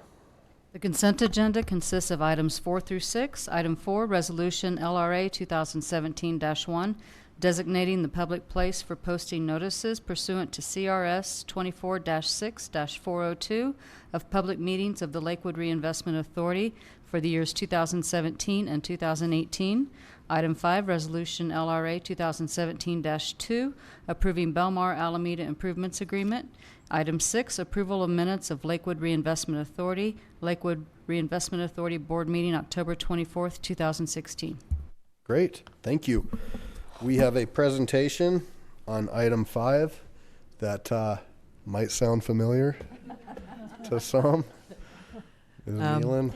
S24: The consent agenda consists of items 4 through 6. Item 4, Resolution LRA 2017-1, designating the public place for posting notices pursuant to CRS 24-6-402 of public meetings of the Lakewood Reinvestment Authority for the years 2017 and 2018. Item 5, Resolution LRA 2017-2, approving Belmar Alameda Improvements Agreement. Item 6, approval of minutes of Lakewood Reinvestment Authority Board Meeting, October 24th, 2016.
S1: Great, thank you. We have a presentation on item 5 that might sound familiar to some. Ms. Nealon.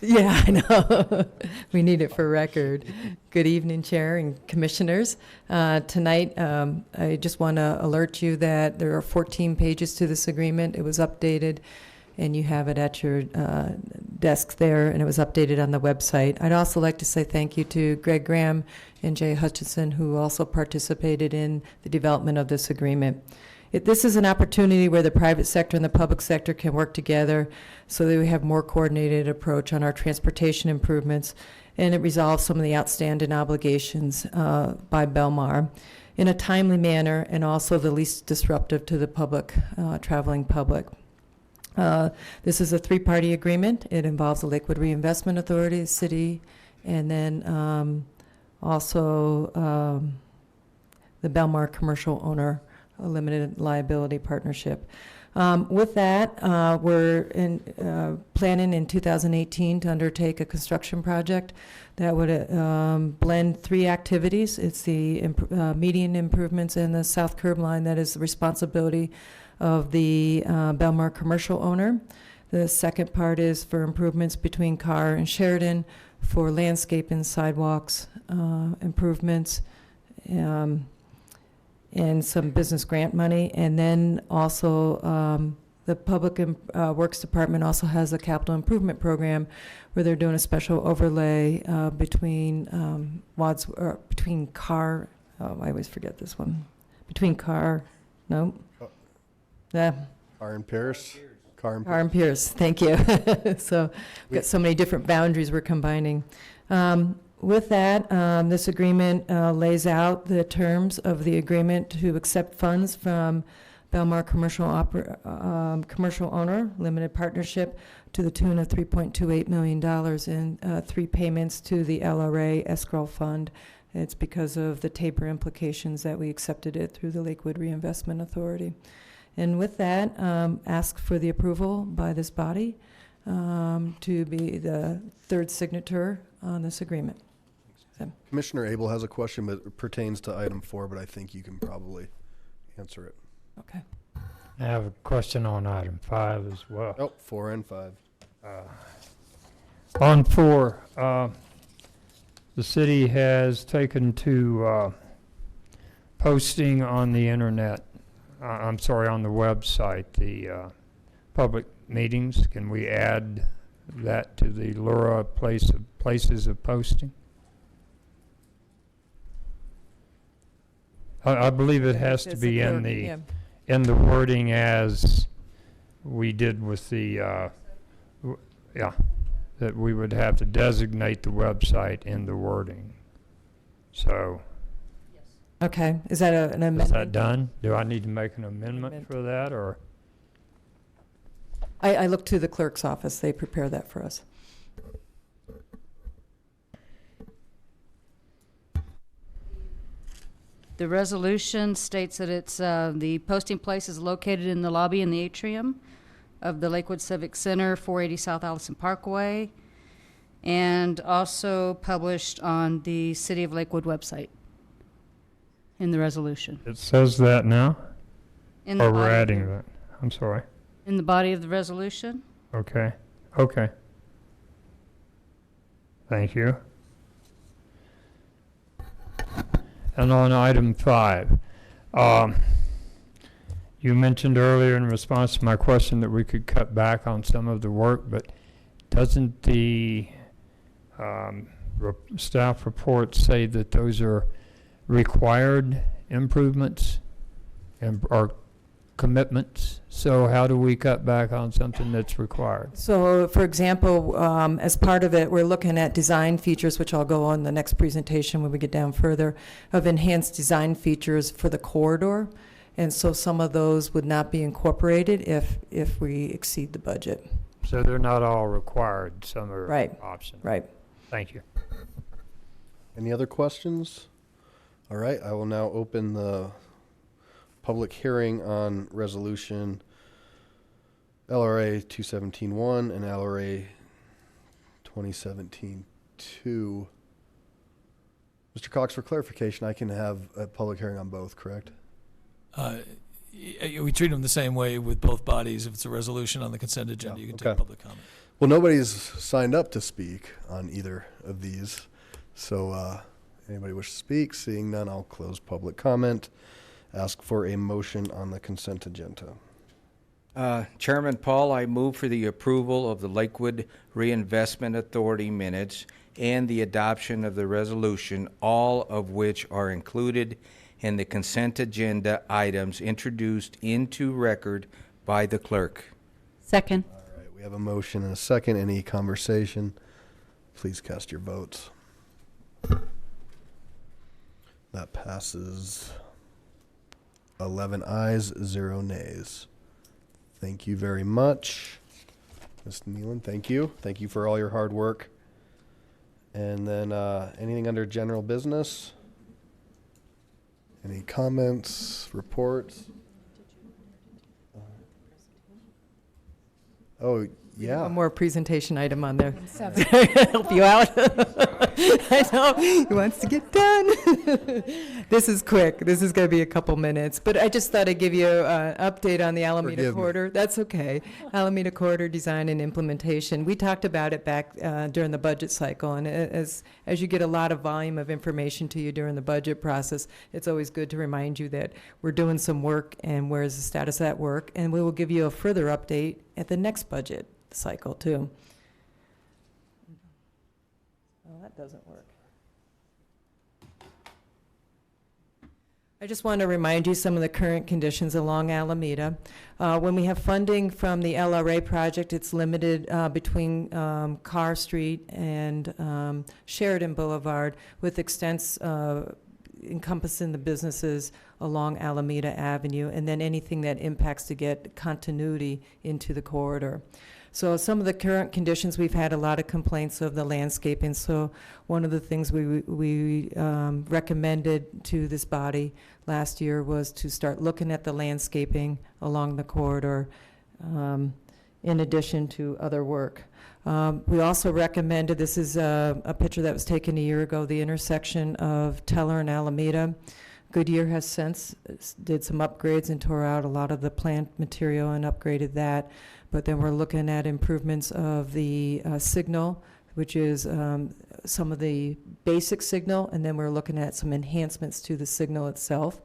S25: Yeah, I know. We need it for record. Good evening, Chair and Commissioners. Tonight, I just want to alert you that there are 14 pages to this agreement. It was updated, and you have it at your desk there, and it was updated on the website. I'd also like to say thank you to Greg Graham and Jay Hutchinson, who also participated in the development of this agreement. This is an opportunity where the private sector and the public sector can work together so that we have more coordinated approach on our transportation improvements, and it resolves some of the outstanding obligations by Belmar in a timely manner and also the least disruptive to the public, traveling public. This is a three-party agreement. It involves the Lakewood Reinvestment Authority, the city, and then also the Belmar Commercial Owner a limited liability partnership. With that, we're planning in 2018 to undertake a construction project that would blend 3 activities. It's the median improvements in the south curb line that is the responsibility of the Belmar commercial owner. The second part is for improvements between Carr and Sheridan for landscape and sidewalks improvements, and some business grant money. And then also the Public Works Department also has a capital improvement program where they're doing a special overlay between between Carr, I always forget this one, between Carr, no, yeah.
S1: Carr and Pierce. Carr
S25: and Pierce, thank you. So we've got so many different boundaries we're combining. With that, this agreement lays out the terms of the agreement to accept funds from Belmar Commercial Owner Limited Partnership to the tune of $3.28 million in 3 payments to the LRA escrow fund. It's because of the taper implications that we accepted it through the Lakewood Reinvestment Authority. And with that, ask for the approval by this body to be the 3rd signature on this agreement. So.
S1: Commissioner Abel has a question, but it pertains to item 4, but I think you can probably answer it.
S25: Okay.
S2: I have a question on item 5 as well.
S1: Oh, 4 and 5.
S2: On 4, the city has taken to posting on the internet, I'm sorry, on the website, the public meetings. Can we add that to the LURA places of posting? I believe it has to be in the wording as we did with the that we would have to designate the website in the wording. So.
S25: Okay, is that an amendment?
S2: Is that done? Do I need to make an amendment for that, or?
S25: I look to the clerk's office. They prepare that for us.
S24: The resolution states that it's the posting place is located in the lobby in the atrium of the Lakewood Civic Center, 480 South Allison Parkway, and also published on the City of Lakewood website in the resolution.
S2: It says that now?
S24: In the
S2: or we're
S24: body.
S2: adding that? I'm sorry.
S24: In the body of the resolution?
S2: Okay. Okay. Thank you. And on item 5, you mentioned earlier in response to my question that we could cut back on some of the work, but doesn't the staff report say that those are required improvements or commitments? So how do we cut back on something that's required?
S25: So, for example, as part of it, we're looking at design features, which I'll go on the next presentation when we get down further, of enhanced design features for the corridor. And so some of those would not be incorporated if we exceed the budget.
S2: So they're not all required, some are optional.
S25: Right.
S2: Thank you.
S1: Any other questions? All right, I will now open the public hearing on resolution LRA 217-1 and LRA 2017-2. Mr. Cox, for clarification, I can have a public hearing on both, correct?
S11: We treat them the same way with both bodies. If it's a resolution on the consent agenda, you can take public comment.
S1: Well, nobody's signed up to speak on either of these. So anybody wish to speak? Seeing none, I'll close public comment. Ask for a motion on the consent agenda.
S7: Chairman Paul, I move for the approval of the Lakewood Reinvestment Authority minutes and the adoption of the resolution, all of which are included in the consent agenda items introduced into record by the clerk.
S24: Second.
S1: All right, we have a motion and a second. Any conversation? Please cast your votes. That passes 11 ayes, 0 nays. Thank you very much. Ms. Nealon, thank you. Thank you for all your hard work. And then anything under general business? Any comments, reports? Oh, yeah.
S25: One more presentation item on there.
S12: 7.
S25: Help you out. I know, he wants to get done. This is quick. This is going to be a couple minutes. But I just thought I'd give you an update on the Alameda
S1: Forgive me.
S25: Corridor. That's okay. Alameda Corridor design and implementation. We talked about it back during the budget cycle. And as you get a lot of volume of information to you during the budget process, it's always good to remind you that we're doing some work and where's the status of that work. And we will give you a further update at the next budget cycle too. Well, that doesn't work. I just want to remind you some of the current conditions along Alameda. When we have funding from the LRA project, it's limited between Carr Street and Sheridan Boulevard with extents encompassing the businesses along Alameda Avenue, and then anything that impacts to get continuity into the corridor. So some of the current conditions, we've had a lot of complaints of the landscaping. So one of the things we recommended to this body last year was to start looking at the landscaping along the corridor in addition to other work. We also recommended, this is a picture that was taken a year ago, the intersection of Teller and Alameda. Goodyear has since did some upgrades and tore out a lot of the plant material and upgraded that. But then we're looking at improvements of the signal, which is some of the basic signal, and then we're looking at some enhancements to the signal itself.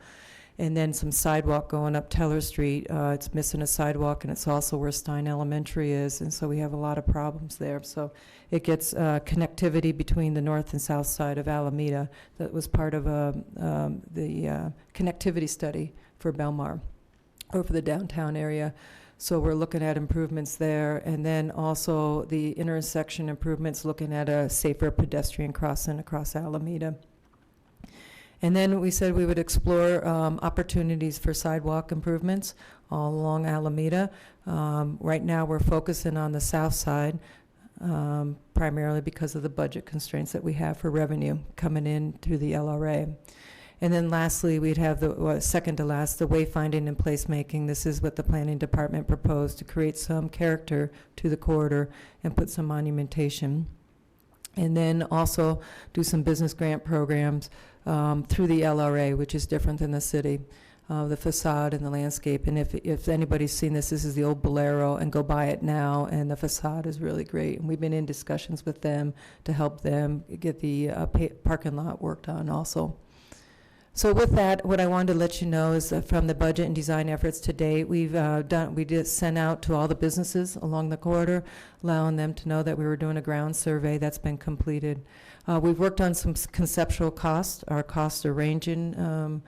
S25: And then some sidewalk going up Teller Street. It's missing a sidewalk, and it's also where Stein Elementary is, and so we have a lot of problems there. So it gets connectivity between the north and south side of Alameda. That was part of the connectivity study for Belmar, or for the downtown area. So we're looking at improvements there, and then also the intersection improvements, looking at a safer pedestrian crossing across Alameda. And then we said we would explore opportunities for sidewalk improvements all along Alameda. Right now, we're focusing on the south side, primarily because of the budget constraints that we have for revenue coming in through the LRA. And then lastly, we'd have the second to last, the wayfinding and placemaking. This is what the planning department proposed, to create some character to the corridor and put some monumentation. And then also do some business grant programs through the LRA, which is different than the city, the facade and the landscape. And if anybody's seen this, this is the old Bolero, and go by it now, and the facade is really great. And we've been in discussions with them to help them get the parking lot worked on also. So with that, what I wanted to let you know is that from the budget and design efforts to date, we did send out to all the businesses along the corridor, allowing them to know that we were doing a ground survey. That's been completed. We've worked on some conceptual costs. Our costs are ranging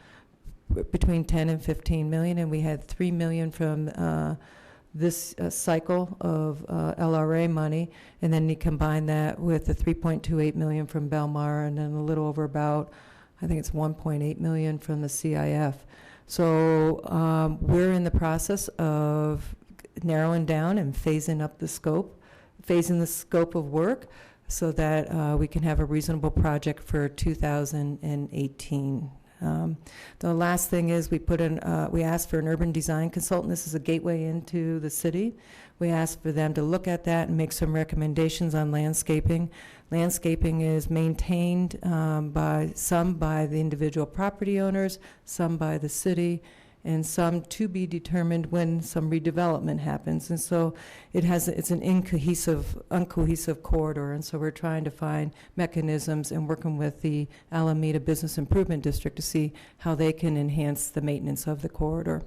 S25: between 10 and 15 million, and we had 3 million from this cycle of LRA money, and then you combine that with the 3.28 million from Belmar, and then a little over about, I think it's 1.8 million from the CIF. So we're in the process of narrowing down and phasing the scope of work so that we can have a reasonable project for 2018. The last thing is we asked for an urban design consultant. This is a gateway into the city. We asked for them to look at that and make some recommendations on landscaping. Landscaping is maintained by the individual property owners, some by the city, and some to be determined when some redevelopment happens. And so it's an uncohesive corridor, and so we're trying to find mechanisms and working with the Alameda Business Improvement District to see how they can enhance the maintenance of the corridor.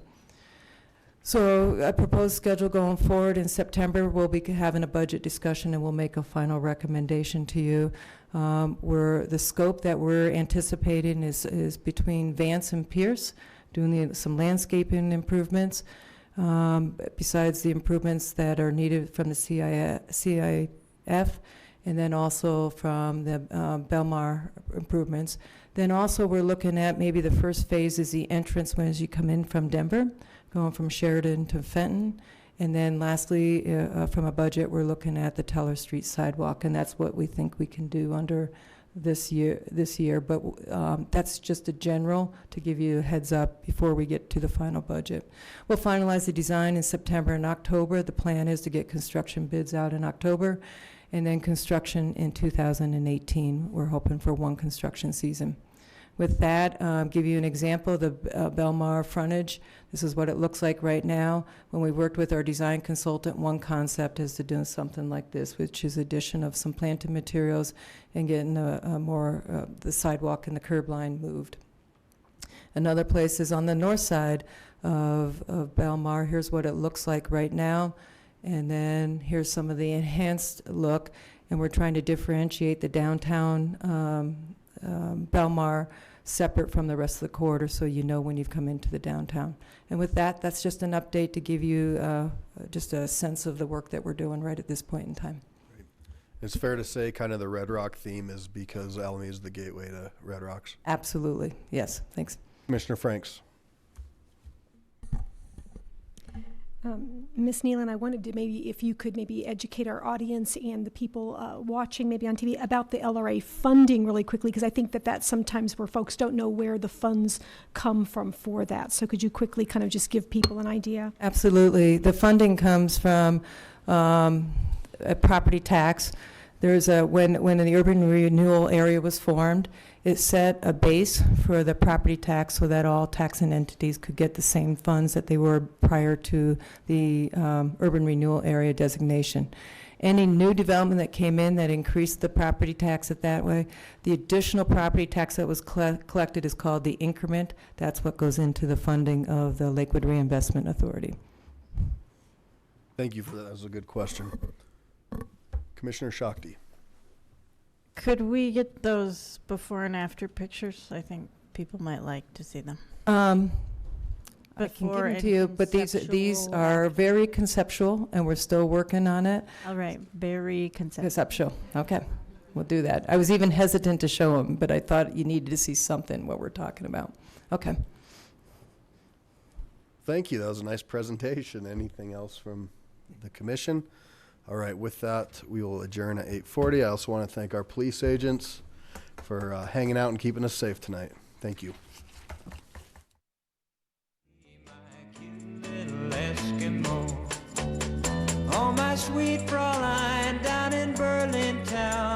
S25: So a proposed schedule going forward in September, we'll be having a budget discussion and we'll make a final recommendation to you. The scope that we're anticipating is between Vance and Pierce, doing some landscaping improvements, besides the improvements that are needed from the CIF, and then also from the Belmar improvements. Then also we're looking at maybe the first phase is the entrance as you come in from Denver, going from Sheridan to Fenton. And then lastly, from a budget, we're looking at the Teller Street sidewalk, and that's what we think we can do under this year, but that's just a general to give you a heads up before we get to the final budget. We'll finalize the design in September and October. The plan is to get construction bids out in October, and then construction in 2018. We're hoping for one construction season. With that, give you an example of the Belmar frontage. This is what it looks like right now. When we worked with our design consultant, one concept is to do something like this, which is addition of some planted materials and getting the sidewalk and the curb line moved. Another place is on the north side of Belmar. Here's what it looks like right now. And then here's some of the enhanced look. And we're trying to differentiate the downtown Belmar separate from the rest of the corridor, so you know when you've come into the downtown. And with that, that's just an update to give you just a sense of the work that we're doing right at this point in time.
S1: It's fair to say kind of the Red Rock theme is because Alameda is the gateway to Red Rocks.
S25: Absolutely. Yes. Thanks.
S1: Commissioner Franks.
S4: Ms. Nealon, I wanted to maybe, if you could maybe educate our audience and the people watching maybe on TV about the LRA funding really quickly, because I think that that's sometimes where folks don't know where the funds come from for that. So could you quickly kind of just give people an idea?
S25: Absolutely. The funding comes from a property tax. There's when the urban renewal area was formed, it set a base for the property tax so that all taxing entities could get the same funds that they were prior to the urban renewal area designation. Any new development that came in that increased the property tax that way, the additional property tax that was collected is called the increment. That's what goes into the funding of the Lakewood Reinvestment Authority.
S1: Thank you for that. That was a good question. Commissioner Shakti.
S10: Could we get those before and after pictures? I think people might like to see them.
S25: I can give
S10: Before
S25: them to you, but these
S10: conceptual
S25: are very conceptual, and we're still working on it.
S10: All right, very conceptual.
S25: Conceptual. Okay, we'll do that. I was even hesitant to show them, but I thought you needed to see something what we're talking about. Okay.
S1: Thank you. That was a nice presentation. Anything else from the commission? All right, with that, we will adjourn at 8:40. I also want to thank our police agents for hanging out and keeping us safe tonight. Thank you.
S13: Oh, my sweet Fraulein down in Berlin town.